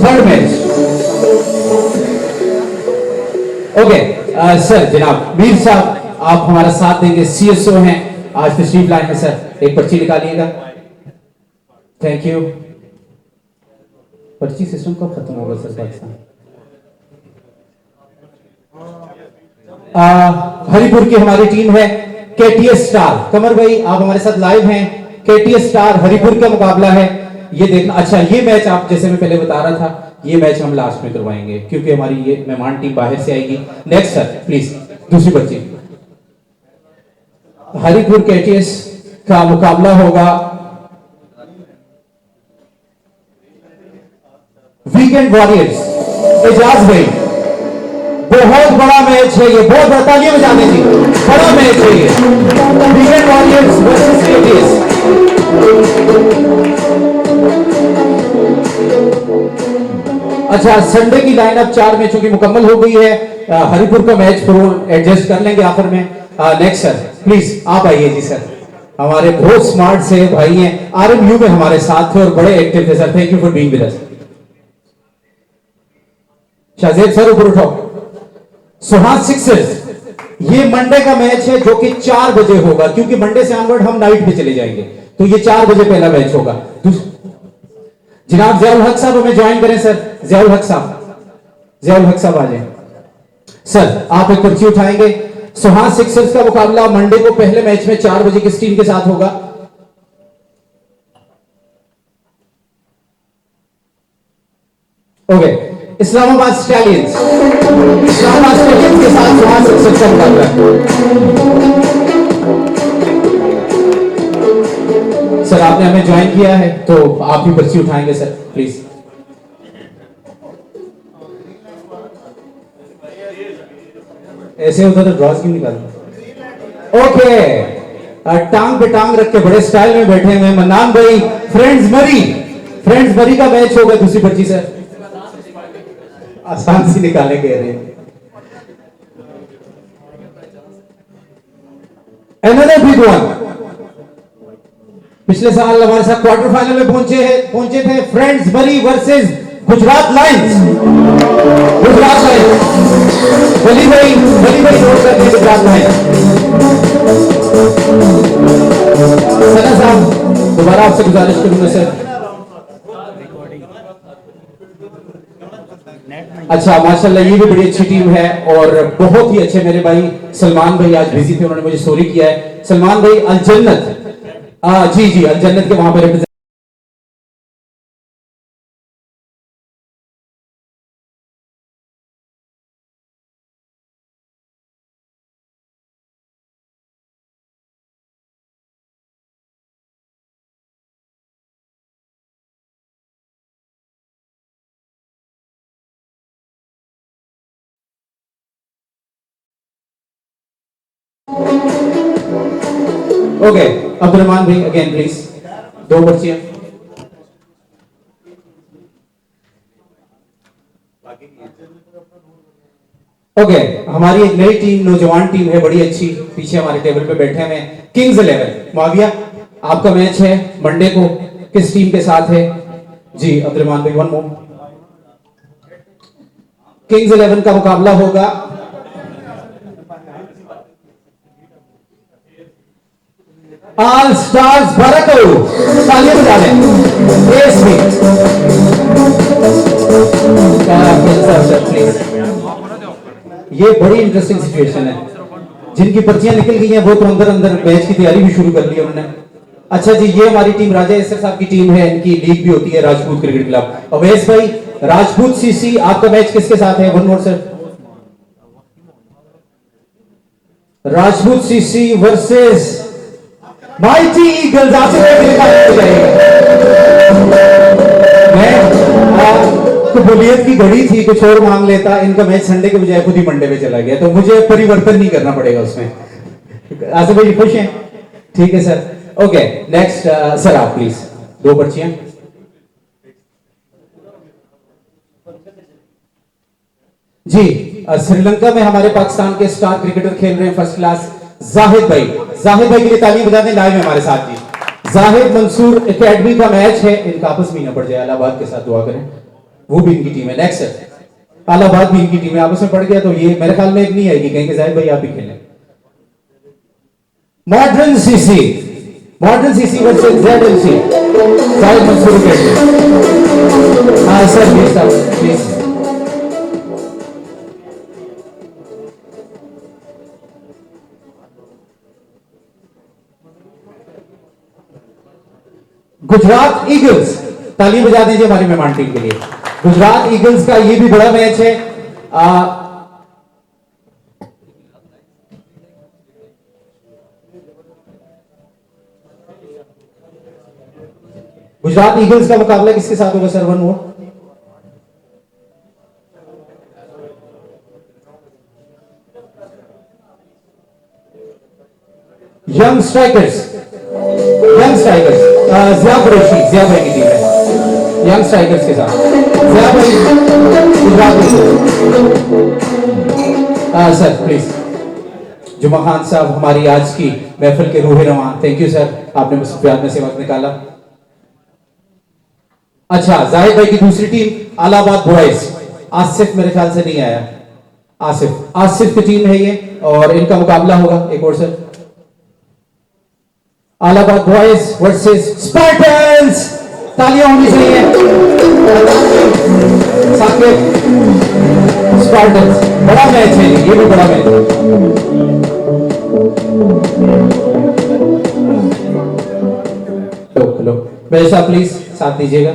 थर्ड मैच। ओके सर, जनाब मीर साहब आप हमारा साथ देंगे, सीएसओ हैं, आज तशरीफ लाए हैं सर, एक पर्ची निकालिएगा। Thank you. पर्ची सिस्टम कब खत्म होगा सर पाकिस्तान? हरिपुर की हमारी टीम है केटीएस स्टार। कमर भाई आप हमारे साथ लाइव हैं। केटीएस स्टार हरिपुर का मुकाबला है, ये देखना। अच्छा, ये मैच आप जैसे मैं पहले बता रहा था, ये मैच हम लास्ट में करवाएंगे क्योंकि हमारी ये मेहमान टीम बाहर से आएगी। नेक्स्ट सर प्लीज, दूसरी पर्ची। हरिपुर केटीएस का मुकाबला होगा वीकेंड वॉरियर्स। एजाज भाई, बहुत बड़ा मैच है ये, बहुत बड़ा, तालियां बजाने जी, बड़ा मैच है ये, वीकेंड वॉरियर्स वर्सेस केटीएस। अच्छा, संडे की लाइनअप 4 मैचों की मुकम्मल हो गई है। हरिपुर का मैच फिर एडजस्ट कर लेंगे आखिर में। नेक्स्ट सर प्लीज आप आइए जी सर, हमारे बहुत स्मार्ट से भाई हैं, आरएमयू में हमारे साथ थे और बड़े एक्टिव थे sir. Thank you for being with us. Shahzeb sir ऊपर उठाओ। सुहास सिक्सर्स, ये मंडे का मैच है जो कि 4 बजे होगा, क्योंकि मंडे से ऑनवर्ड हम नाइट पे चले जाएंगे, तो ये 4 बजे पहला मैच होगा। जनाब ज़ियाउल हक साहब हमें ज्वाइन करें सर। ज़ियाउल हक साहब, ज़ियाउल हक साहब आ जाए सर, आप एक पर्ची उठाएंगे। सुहास सिक्सर्स का मुकाबला मंडे को पहले मैच में 4 बजे किस टीम के साथ होगा? Okay, Islamabad stallions. Islamabad stallions के साथ सुहास सिक्सर्स का मुकाबला सर। आपने हमें ज्वाइन किया है तो आप ही पर्ची उठाएंगे सर प्लीज। ऐसे होता तो ड्रॉज क्यों निकालते? ओके, टांग पे टांग रख के बड़े स्टाइल में बैठे हुए मन्नान भाई। फ्रेंड्स मरी का मैच होगा, दूसरी पर्ची सर, आसान सी निकाले कह रहे हैं। Another big one, पिछले साल हमारे साथ क्वार्टर फाइनल में पहुंचे थे friends Murree versus Gujarat lions. Gujarat lions, Wali भाई नोट करते हैं गुजरात लायंस। सना साहब दोबारा आपसे गुजारिश करूंगा सर। अच्छा, माशाल्लाह ये भी बड़ी अच्छी टीम है और बहुत ही अच्छे मेरे भाई सलमान भाई आज बिजी थे, उन्होंने मुझे सॉरी किया है। सलमान भाई अल जन्नत, जी अल जन्नत के वहां पर ओके। अब्दुलरहमान भाई अगेन प्लीज, 2 पर्चियां। ओके, हमारी एक नई टीम, नौजवान टीम है, बड़ी अच्छी, पीछे हमारे टेबल पे बैठे हुए किंग्स 11। माविया, आपका मैच है मंडे को, किस टीम के साथ है? जी अब्दुलरहमान भाई, वन मोर। किंग्स 11 का मुकाबला होगा ऑल स्टार्स बरको। तालियां बजा दें। ये बड़ी इंटरेस्टिंग सिचुएशन है, जिनकी पर्चियां निकल गई हैं वो तो अंदर अंदर मैच की तैयारी भी शुरू कर ली उन्होंने। अच्छा जी, ये हमारी टीम राजा एसर साहब की टीम है, इनकी लीग भी होती है राजपूत क्रिकेट क्लब। अवैस भाई, राजपूत सीसी, आपका मैच किसके साथ है? One more sir. Rajput CC versus mighty eagles Asif भाई के लिए ताली बजाइएगा। मैं कबूलियत की घड़ी थी, कुछ और मांग लेता, इनका मैच संडे के बजाय खुद ही मंडे में चला गया, तो मुझे परिवर्तन नहीं करना पड़ेगा उसमें। आसिफ भाई खुश हैं? ठीक है सर। ओके नेक्स्ट सर आप प्लीज 2 पर्चियां। जी श्रीलंका में हमारे पाकिस्तान के स्टार क्रिकेटर खेल रहे हैं फर्स्ट क्लास जाहिद भाई। जाहिद भाई के लिए तालियां बजा दें, लाइव में हमारे साथ जी। जाहिद मंसूर एकेडमी का मैच है, इनका आपस में ना पड़ जाए, इलाहाबाद के साथ दुआ करें, वो भी इनकी टीम है। नेक्स्ट सर इलाहाबाद भी इनकी टीम है, आपस में पड़ गया तो ये मेरे ख्याल में एक नहीं आएगी, कहेंगे जाहिद भाई आप ही खेलें। Modern CC versus ZLC, Zahid Mansoor academy. हाँ सर प्लीज गुजरात ईगल्स, तालियां बजा दीजिए हमारी मेहमान टीम के लिए। गुजरात ईगल्स का ये भी बड़ा मैच है। गुजरात ईगल्स का मुकाबला किसके साथ होगा sir? One more. Young strikers Zia Qureshi, Zia भाई की टीम है यंग स्ट्राइकर्स के साथ। जिया भाई गुजरात सर प्लीज। जुमा खान साहब हमारी आज की महफिल के रूह रवां, थैंक यू सर, आपने मुझसे में से वक्त निकाला। अच्छा जाहिद भाई की दूसरी टीम इलाहाबाद बॉयज, आसिफ मेरे ख्याल से नहीं आया, आसिफ की टीम है ये, और इनका मुकाबला होगा एक और sir Allahabad boys versus Spartans. तालियां होनी चाहिए साकिब। स्पार्टन्स बड़ा मैच है, ये भी बड़ा मैच है। लो मेरे साथ प्लीज साथ दीजिएगा।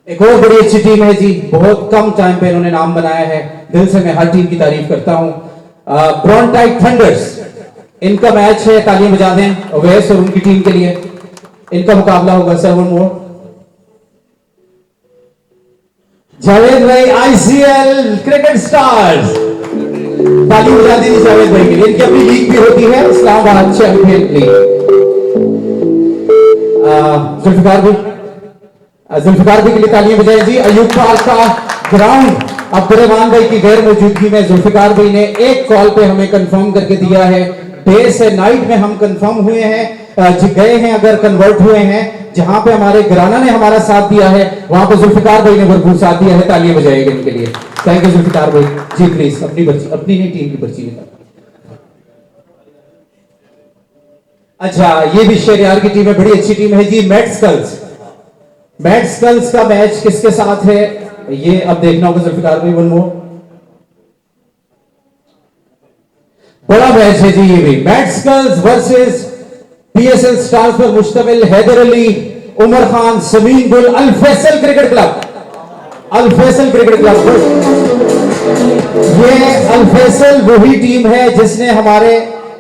एक और बड़ी अच्छी टीम है जी, बहुत कम टाइम पे इन्होंने नाम बनाया है, दिल से मैं हर टीम की तारीफ करता हूं। ब्रॉन्टाइट थंडर्स, इनका मैच है, तालियां बजा दें अवैस और उनकी टीम के लिए। इनका मुकाबला होगा सर वन मोर। जावेद भाई आईसीएल क्रिकेट स्टार्स, ताली बजा दीजिए जावेद भाई के लिए। इनकी अपनी लीग भी होती है, इस्लामाबाद चैंपियन लीग। जुल्फिकार भाई के लिए तालियां बजाएं जी। अयूब पार्क का ग्राउंड अब्दुर्रहमान भाई की गैर मौजूदगी में जुल्फिकार भाई ने एक कॉल पे हमें कंफर्म करके दिया है, डे से नाइट में हम कंफर्म हुए हैं, गए हैं, अगर कन्वर्ट हुए हैं, जहां पे हमारे घराना ने हमारा साथ दिया है वहां पे जुल्फिकार भाई ने भरपूर साथ दिया है, तालियां बजाएंगे इनके लिए। थैंक यू जुल्फिकार भाई जी। प्लीज अपनी नहीं टीम की पर्ची निकाल। अच्छा ये भी शेरियार की टीम है, बड़ी अच्छी टीम है जी। मैट स्कल्स का मैच किसके साथ है ये अब देखना होगा जुल्फिकार भाई। One more. बड़ा मैच है जी ये भी, mat skulls versus PSL stars पर मुश्तमिल हैदर अली, उमर खान, समीन गुल, अल फैसल क्रिकेट क्लब। ये अल फैसल वही टीम है जिसने हमारे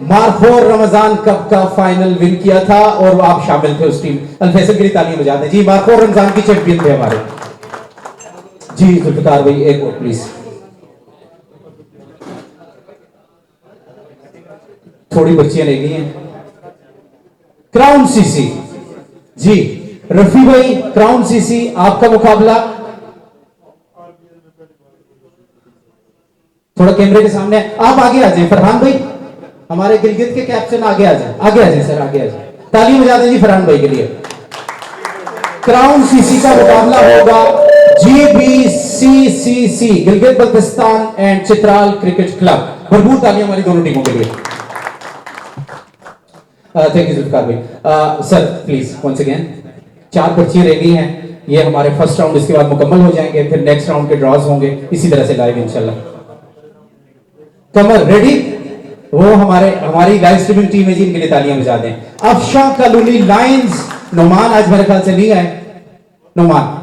मारफोर रमजान कप का फाइनल विन किया था और वो आप शामिल थे उस टीम। अल फैसल के लिए तालियां बजाते हैं जी, मारफोर रमजान की चैंपियन थे हमारे जी। जुल्फिकार भाई एक और प्लीज, थोड़ी पर्चियां ले गई हैं। क्राउन सीसी जी, रफी भाई क्राउन सीसी आपका मुकाबला थोड़ा कैमरे के सामने, आप आगे आ जाए। फरहान भाई हमारे गिलगित के कैप्टन आगे आ जाए सर, आगे आ जाए। तालियां बजा दें जी फरहान भाई के लिए। क्राउन सीसी का मुकाबला होगा GBCCC Gilgit Baltistan and Chitral cricket club. भरपूर तालियां हमारी दोनों टीमों के लिए। थैंक यू जुल्फिकार भाई। सर प्लीज वंस अगेन, 4 पर्चियां रह गई हैं, ये हमारे फर्स्ट राउंड इसके बाद मुकम्मल हो जाएंगे, फिर नेक्स्ट राउंड के ड्रॉज होंगे इसी तरह से लाइव इंशाल्लाह। कमर रेडी, वो हमारी लाइव स्ट्रीमिंग टीम है जी, इनके लिए तालियां बजा दें। अफशा कॉलोनी लायंस, नोमान आज मेरे ख्याल से नहीं आए, नोमान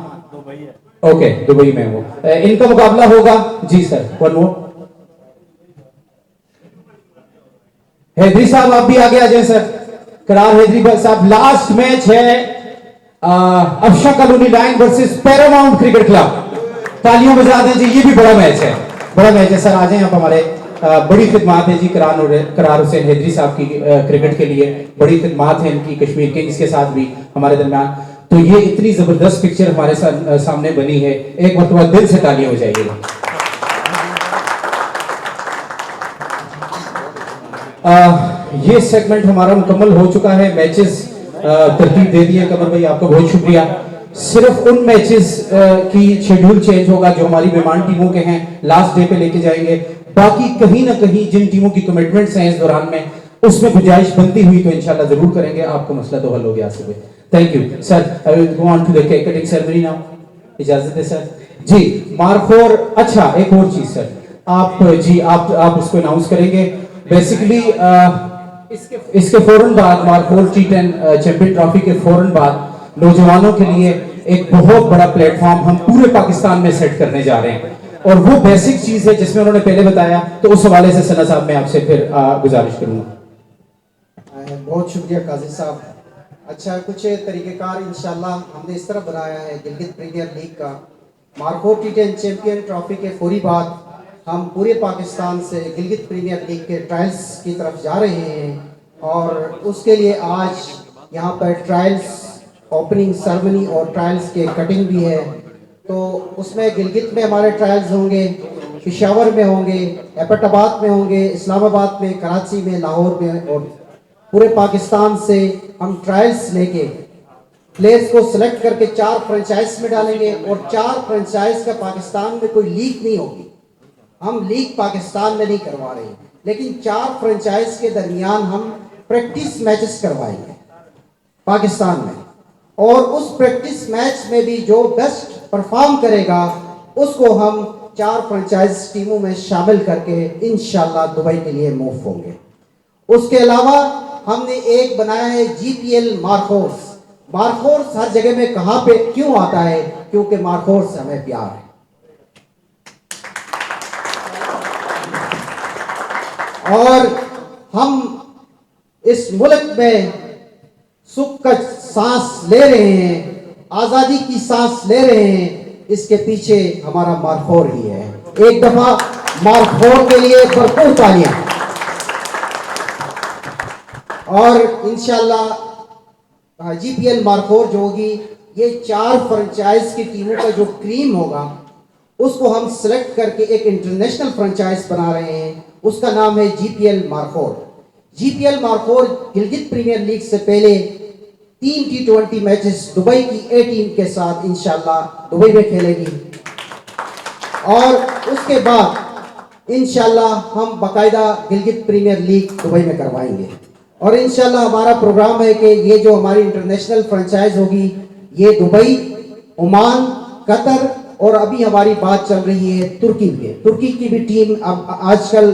ओके दुबई में वो, इनका मुकाबला होगा जी sir. One more. Haidari sahab आप भी आगे आ जाए सर। करार हैदरी साहब, लास्ट मैच है Afsha colony line versus Paramount cricket club. तालियां बजा दें जी, ये भी बड़ा मैच है, बड़ा मैच है सर। आ जाए आप, हमारे बड़ी खिदमात है जी करार हुसैन हैदरी साहब की क्रिकेट के लिए, बड़ी खिदमात है इनकी कश्मीर किंग्स के साथ भी हमारे दरमियान। तो ये इतनी जबरदस्त पिक्चर हमारे सामने बनी है, एक मरतबा दिल से तालियां हो जाएगी। ये सेगमेंट हमारा मुकम्मल हो चुका है। मैचेस तरतीब दे दिए कमर भाई, आपका बहुत शुक्रिया। सिर्फ उन मैचेस की शेड्यूल चेंज होगा जो हमारी मेहमान टीमों के हैं, लास्ट डे पे लेके जाएंगे। बाकी कहीं ना कहीं जिन टीमों की कमिटमेंट्स हैं इस दौरान में, उसमें गुंजाइश बनती हुई तो इंशाल्लाह जरूर करेंगे। आपका मसला तो हल हो गया सुबह। Thank you sir. I will go on to the cake cutting ceremony now. इजाजत है सर जी। मार्कोर, अच्छा एक और चीज सर, आप जी आप उसको अनाउंस करेंगे। बेसिकली इसके फौरन बाद मार्कोर T10 चैंपियन ट्रॉफी के फौरन बाद नौजवानों के लिए एक बहुत बड़ा प्लेटफॉर्म हम पूरे पाकिस्तान में सेट करने जा रहे हैं, और वो बेसिक चीज है जिसमें उन्होंने पहले बताया। तो उस हवाले से सना साहब मैं आपसे फिर गुजारिश करूंगा। बहुत शुक्रिया काजी साहब। अच्छा, कुछ तरीक़ेकार इंशाल्लाह हमने इस तरह बनाया है गिलगित प्रीमियर लीग का। मार्कोर T10 चैंपियन ट्रॉफी के फौरी बाद हम पूरे पाकिस्तान से गिलगित प्रीमियर लीग के ट्रायल्स की तरफ जा रहे हैं, और उसके लिए आज यहाँ पर ट्रायल्स ओपनिंग सेरेमनी और ट्रायल्स के कटिंग भी है। तो उसमें गिलगित में हमारे ट्रायल्स होंगे, पेशावर में होंगे, एबटाबाद में होंगे, इस्लामाबाद में, कराची में, लाहौर में, और पूरे पाकिस्तान से हम ट्रायल्स लेके प्लेयर्स को सिलेक्ट करके 4 फ्रेंचाइज में डालेंगे, और 4 फ्रेंचाइज का पाकिस्तान में कोई लीग नहीं होगी। हम लीग पाकिस्तान में नहीं करवा रहे, लेकिन 4 फ्रेंचाइज के दरमियान हम प्रैक्टिस मैचेस करवाएंगे पाकिस्तान में, और उस प्रैक्टिस मैच में भी जो बेस्ट परफॉर्म करेगा उसको हम 4 फ्रेंचाइज टीमों में शामिल करके इंशाल्लाह दुबई के लिए मूव होंगे। उसके अलावा हमने एक बनाया है GPL मार्कोर्स। मार्कोर्स हर जगह में कहां पे क्यों आता है? क्योंकि मार्कोर्स से हमें प्यार है, और हम इस मुल्क में सुख का सांस ले रहे हैं, आजादी की सांस ले रहे हैं, इसके पीछे हमारा मार्कोर ही है। एक दफा मार्कोर के लिए भरपूर तालियां। और इंशाल्लाह GPL मार्कोर जो होगी, ये 4 फ्रेंचाइज की टीमों का जो क्रीम होगा उसको हम सिलेक्ट करके एक इंटरनेशनल फ्रेंचाइज बना रहे हैं, उसका नाम है GPL Markhor. GPL Markhor Gilgit premier league से पहले 3 T20 मैचेस दुबई की A टीम के साथ इंशाल्लाह दुबई में खेलेगी, और उसके बाद इंशाल्लाह हम बाकायदा गिलगित प्रीमियर लीग दुबई में करवाएंगे। और इंशाल्लाह हमारा प्रोग्राम है कि ये जो हमारी इंटरनेशनल फ्रेंचाइज होगी, ये दुबई, ओमान, कतर, और अभी हमारी बात चल रही है तुर्की की भी टीम। अब आजकल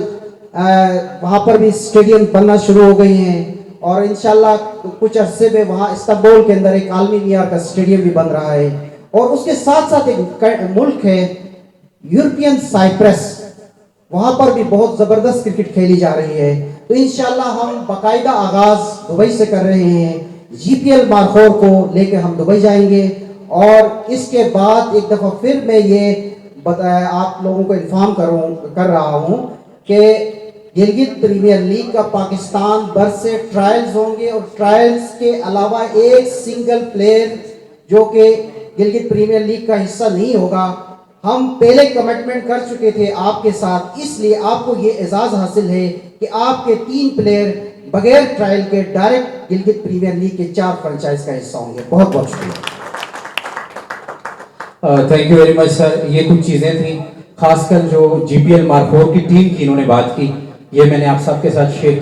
वहाँ पर भी स्टेडियम बनना शुरू हो गए हैं, और इंशाल्लाह कुछ अरसे में वहाँ इस्तांबुल के अंदर एक आलमी मियार का स्टेडियम भी बन रहा है। और उसके साथ साथ एक मुल्क है यूरोपियन साइप्रस, वहाँ पर भी बहुत ज़बरदस्त क्रिकेट खेली जा रही है। तो इंशाल्लाह हम बाकायदा आगाज़ दुबई से कर रहे हैं। GPL मार्कोर को लेकर हम दुबई जाएंगे, और इसके बाद एक दफ़ा फिर मैं ये आप लोगों को इन्फॉर्म कर रहा हूँ कि गिलगित प्रीमियर लीग का पाकिस्तान भर से ट्रायल्स होंगे, और ट्रायल्स के अलावा एक सिंगल प्लेयर जो कि गिलगित प्रीमियर लीग का हिस्सा नहीं होगा। हम पहले कमिटमेंट कर चुके थे आपके साथ, इसलिए आपको ये एजाज़ हासिल है कि आपके 3 प्लेयर बगैर ट्रायल के डायरेक्ट गिलगित प्रीमियर लीग के 4 फ्रेंचाइज का हिस्सा होंगे। बहुत बहुत शुक्रिया। Thank you very much sir. ये कुछ चीज़ें थी, खासकर जो GPL मार्कोर की टीम की इन्होंने बात की, ये मैंने आप सबके साथ शेयर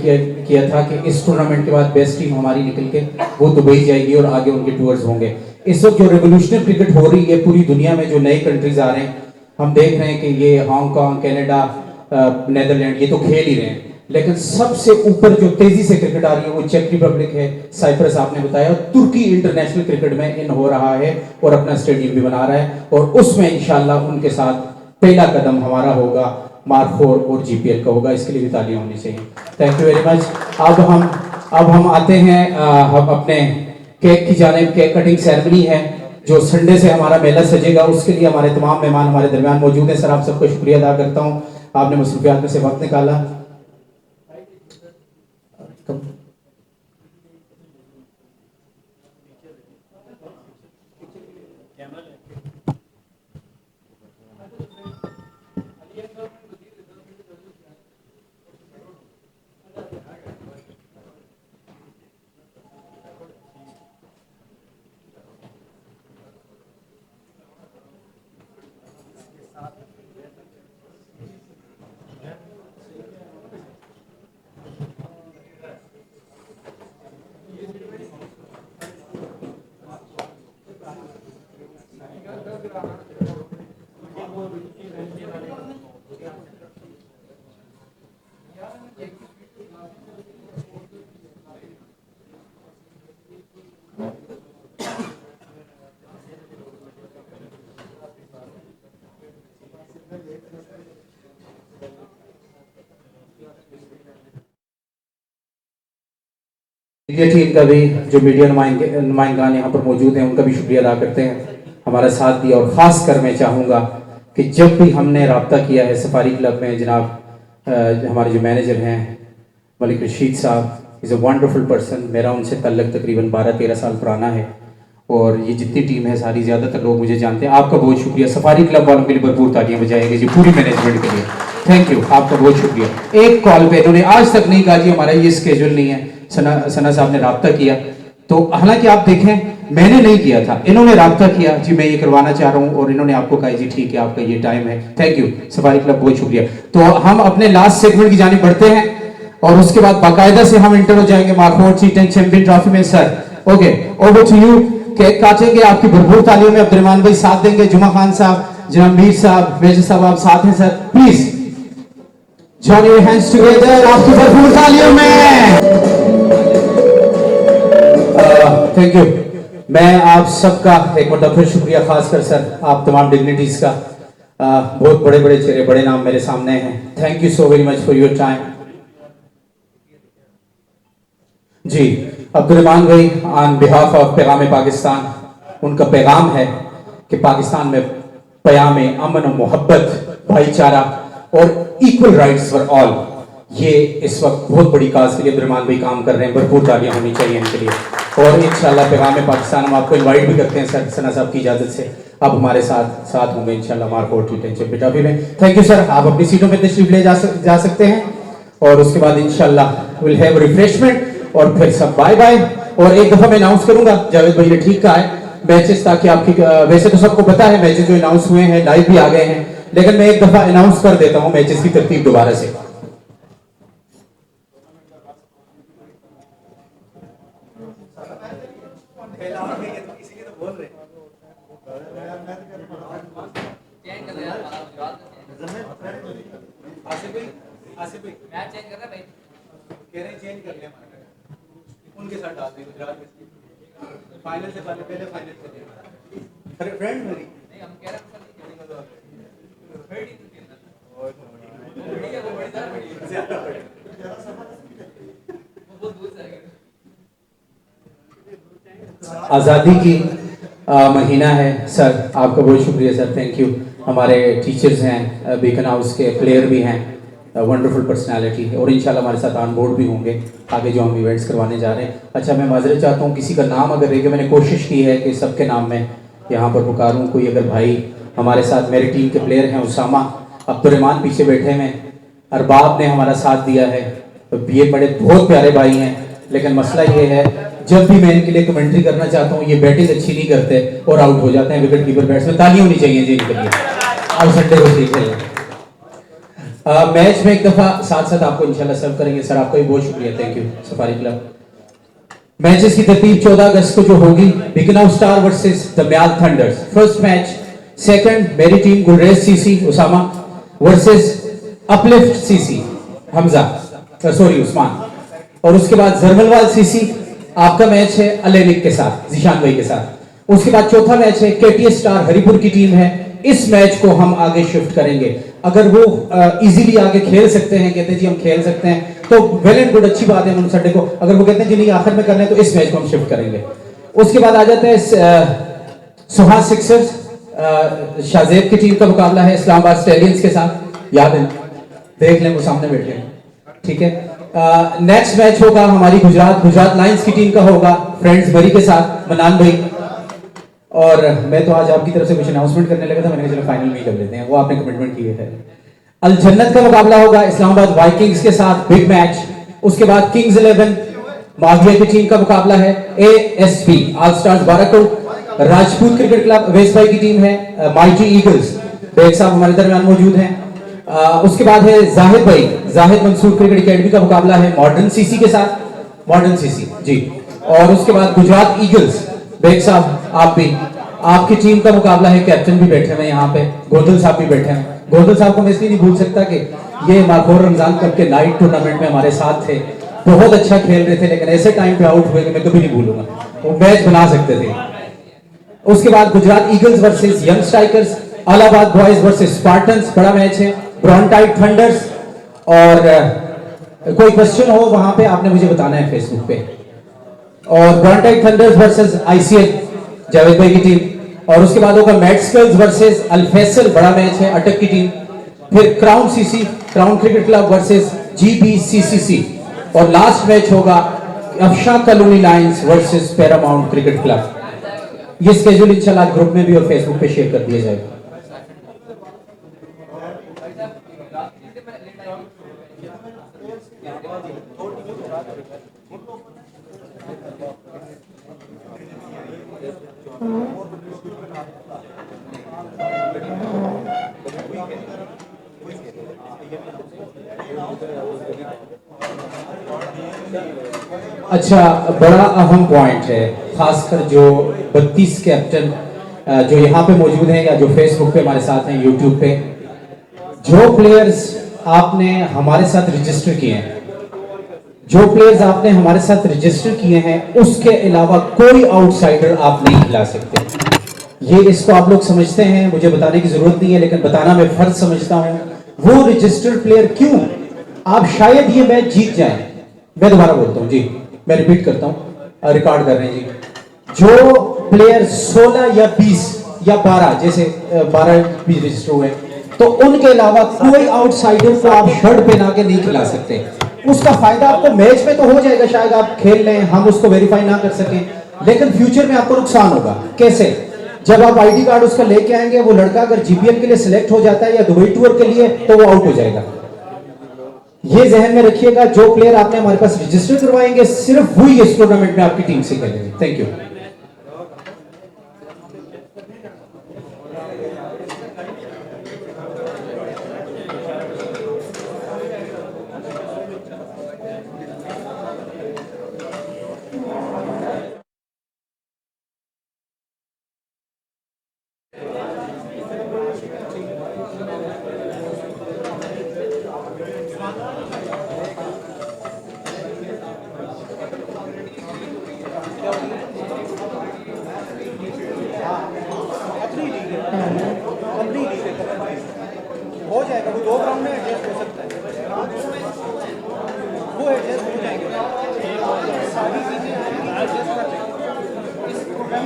किया था कि इस टूर्नामेंट के बाद बेस्ट टीम हमारी निकल के वो दुबई जाएगी और आगे उनके टूर्स होंगे। इस वक्त जो रेवोल्यूशनरी क्रिकेट हो रही है पूरी दुनिया में, जो नए कंट्रीज आ रहे हैं, हम देख रहे हैं कि ये हांगकांग, कनाडा, नेदरलैंड, ये तो खेल ही रहे हैं, लेकिन सबसे ऊपर जो तेजी से क्रिकेट आ रही है वो चेक रिपब्लिक है, साइप्रस आपने बताया, और तुर्की इंटरनेशनल क्रिकेट में इन हो रहा है और अपना स्टेडियम भी बना रहा है, और उसमें इंशाल्लाह उनके साथ पहला कदम हमारा होगा मार्कोर और जीपीएल का होगा, इसके लिए भी तालियां होनी चाहिए। Thank you very much. अब हम आते हैं हम अपने केक की जानिब। केक कटिंग सेरेमनी है जो संडे से हमारा मेला सजेगा, उसके लिए हमारे तमाम मेहमान हमारे दरमियान मौजूद हैं। सर आप सबको शुक्रिया अदा करता हूँ, आपने मसरूफियात में से वक्त निकाला। मीडिया टीम का भी, जो मीडिया नुमाइंदान यहाँ पर मौजूद हैं, उनका भी शुक्रिया अदा करते हैं हमारा साथ दिया। और ख़ास कर मैं चाहूँगा कि जब भी हमने रब्ता किया है सफारी क्लब में, जनाब हमारे जो मैनेजर हैं मलिक रशीद साहब, इज़ अ वंडरफुल पर्सन। मेरा उनसे तल्लक तकरीबन 12-13 साल पुराना है और ये जितनी टीम है सारी ज़्यादातर लोग मुझे जानते हैं। आपका बहुत शुक्रिया। सफारी क्लब वालों के लिए भरपूर तालियां बजाएंगे जी, पूरी मैनेजमेंट के लिए थैंक यू, आपका बहुत शुक्रिया। एक कॉल पे इन्होंने आज तक नहीं कहा जी हमारा ये स्केड्यूल नहीं है, सना साहब ने रब्ता किया, तो हालांकि आप देखें मैंने नहीं किया था, इन्होंने रब्ता किया जी मैं ये करवाना चाह रहा हूँ और इन्होंने आपको कहा जी ठीक है आपका ये टाइम है। थैंक यू सफारी क्लब, बहुत शुक्रिया। तो हम अपने लास्ट सेगमेंट की जानिब बढ़ते हैं और उसके बाद बाकायदा से हम इंटर हो जाएंगे मार्कोर टी10 चैंपियन ट्रॉफी में। Sir okay, over to you. Cake काटेंगे, आपकी भरपूर तालियों में अब्दुर्रहमान भाई साथ देंगे, जुमा खान साहब, जनाब मीर साहब, मेजर साहब आप साथ हैं sir, please join your hands together, आपकी भरपूर तालियों में। Thank you. मैं आप सबका एक मतलब फिर शुक्रिया, खासकर सर आप तमाम डिग्निटीज का। बहुत बड़े बड़े चेहरे, बड़े नाम मेरे सामने हैं। Thank you so very much for your time. जी अब्दुर्रहमान भाई on behalf of Paigham Pakistan, उनका पैगाम है कि पाकिस्तान में क़याम अमन और मोहब्बत, भाईचारा और इक्वल राइट्स फॉर ऑल, ये इस वक्त बहुत बड़ी काज के लिए अब्दुर्रहमान भाई काम कर रहे हैं। भरपूर तालियां होनी चाहिए इनके लिए। और इंशाल्लाह पैगाम पाकिस्तान हम आपको इनवाइट भी करते हैं सर, सना साहब की इजाजत से आप हमारे साथ होंगे इंशाल्लाह मार्कोर टी10 चैंपियन ट्रॉफी में। थैंक यू सर, आप अपनी सीटों पे तशरीफ ले जा सकते हैं और उसके बाद इंशाल्लाह विल हैव रिफ्रेशमेंट और फिर सब बाय बाय। और एक दफा मैं अनाउंस करूंगा, जावेद भाई ने ठीक कहा है मैचेस, ताकि आपकी वैसे तो सबको पता है मैचेस जो अनाउंस हुए हैं लाइव भी आ गए हैं, लेकिन मैं एक दफा अनाउंस कर देता हूं मैचेस की तरतीब दोबारा से। उनके साथ डाल दें गुजरात में फाइनल से पहले फाइनल से फ्रेंड मेरी नहीं हम कह रहे हैं आज़ादी की महीना है सर, आपका बहुत शुक्रिया सर, थैंक यू। हमारे टीचर्स हैं, बीकन हाउस के प्लेयर भी हैं, वंडरफुल पर्सनालिटी, और इंशाल्लाह हमारे साथ ऑन बोर्ड भी होंगे आगे जो हम इवेंट्स करवाने जा रहे हैं। अच्छा मैं माजरत चाहता हूँ किसी का नाम अगर रहेगा, मैंने कोशिश की है कि सबके नाम में यहाँ पर पुकारूँ। कोई अगर भाई हमारे साथ, मेरी टीम के प्लेयर हैं उसामा, अब्दुर्रहमान पीछे बैठे हैं, अरबाब ने हमारा साथ दिया है, तो ये बड़े बहुत प्यारे भाई हैं। लेकिन मसला ये है जब भी मैं इनके लिए कमेंट्री करना चाहता हूँ ये बैटिंग अच्छी नहीं करते और आउट हो जाते हैं, विकेट कीपर बैट्समैन, ताली होनी चाहिए जी इनके लिए। अब संडे को ठीक है मैच में एक दफा साथ साथ आपको इंशाल्लाह सर्व करेंगे सर, आपका भी बहुत शुक्रिया, thank you safari club. Matches की तरतीब 14 अगस्त को जो होगी, बिकनाउ स्टार वर्सेस द म्याल थंडर्स फर्स्ट मैच, सेकंड मेरी team Gulrez CC Usama versus uplift CC Hamza sorry Usman, और उसके बाद जरमलवाल सीसी आपका मैच है अलेनिक के साथ, जिशान भाई के साथ। उसके बाद चौथा मैच है केटीएस स्टार हरिपुर की टीम है, इस मैच को हम आगे शिफ्ट करेंगे। अगर वो इजीली आगे खेल सकते हैं, कहते हैं जी हम खेल सकते हैं, तो वेल एंड गुड, अच्छी बात है हम संडे को। अगर वो कहते हैं जी नहीं आखिर में करना है, तो इस मैच को हम शिफ्ट करेंगे। उसके बाद आ जाता है सुहास सिक्सर्स, शाहजेब की टीम का मुकाबला है इस्लामाबाद स्टैलियंस के साथ। याद है, देख लें वो सामने बैठे हैं, ठीक है। नेक्स्ट मैच होगा हमारी गुजरात लायंस की टीम का होगा फ्रेंड्स बरी के साथ, मनान भाई। और मैं तो आज आपकी तरफ से कुछ अनाउंसमेंट करने लगा था, मैंने कहा चलो फाइनल में ही कर लेते हैं, वो आपने कमिटमेंट की है। अल जन्नत का मुकाबला होगा इस्लामाबाद वाइकिंग्स के साथ, बिग मैच। उसके बाद किंग्स 11 माविया की टीम का मुकाबला है ASP all stars Barakot. Rajput cricket club west भाई की टीम है माइटी ईगल्स, बेग साहब हमारे दरमियान मौजूद हैं। उसके बाद है जाहिद मंसूर क्रिकेट एकेडमी का मुकाबला है मॉडर्न सीसी के साथ, मॉडर्न सीसी जी। और उसके बाद गुजरात ईगल्स, बेग साहब आप भी, आपकी टीम का मुकाबला है, कैप्टन भी बैठे हुए यहाँ पे, गोदल साहब भी बैठे हैं। गोदल साहब को मैं इसलिए नहीं भूल सकता कि ये माखोर रमजान कप के नाइट टूर्नामेंट में हमारे साथ थे, बहुत अच्छा खेल रहे थे, लेकिन ऐसे टाइम पे आउट हुए कि मैं कभी नहीं भूलूंगा, वो मैच बना सकते थे। उसके बाद Gujarat eagles versus young strikers, Allahabad boys versus Spartans, बड़ा मैच है, ब्रॉन्टाइट थंडर्स। और कोई क्वेश्चन हो वहां पे आपने मुझे बताना है फेसबुक पे। और ब्रॉन्टाइट थंडर्स वर्सेस ICL जावेद भाई की टीम। और उसके बाद होगा मैट्सकल्स वर्सेस अल फैसल, बड़ा मैच है, अटक की टीम। फिर crown cricket club versus GBCCC। और लास्ट मैच होगा Afsha colony Lions versus Paramount cricket club. ये स्केड्यूल इंशाल्लाह ग्रुप में भी और फेसबुक पे शेयर कर दिया जाएगा। अच्छा, बड़ा अहम पॉइंट है, खासकर जो 32 कैप्टन जो यहाँ पे मौजूद हैं या जो फेसबुक पे हमारे साथ हैं, यूट्यूब पे, जो प्लेयर्स आपने हमारे साथ रजिस्टर किए हैं, जो प्लेयर्स आपने हमारे साथ रजिस्टर किए हैं, उसके अलावा कोई आउटसाइडर आप नहीं खिला सकते। ये इसको आप लोग समझते हैं, मुझे बताने की जरूरत नहीं है, लेकिन बताना मैं फर्ज समझता हूं। वो रजिस्टर्ड प्लेयर क्यों, आप शायद ये मैच जीत जाएं, मैं दोबारा बोलता हूं जी, मैं रिपीट करता हूं, रिकॉर्ड कर रहे हैं जी। जो प्लेयर 16 या 20 या 12, जैसे 12 भी रजिस्टर हुए, तो उनके अलावा कोई आउटसाइडर को आप शर्ट पहना के नहीं खिला सकते। उसका फायदा आपको मैच में तो हो जाएगा, शायद आप खेल लें, हम उसको वेरीफाई ना कर सकें, लेकिन फ्यूचर में आपको नुकसान होगा। कैसे? जब आप ID कार्ड उसका लेके आएंगे, वो लड़का अगर GPL के लिए सिलेक्ट हो जाता है या दुबई टूर के लिए, तो वो आउट हो जाएगा। ये जहन में रखिएगा, जो प्लेयर आपने हमारे पास रजिस्टर करवाएंगे, सिर्फ वही इस टूर्नामेंट में आपकी टीम से खेलेंगे। Thank you. हो जाएगा, वो 2 राउंड में एडजस्ट हो सकता है, वो एडजस्ट हो जाएंगे, सारी चीजें एडजस्ट कर लेंगे इस प्रोग्राम।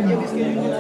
ये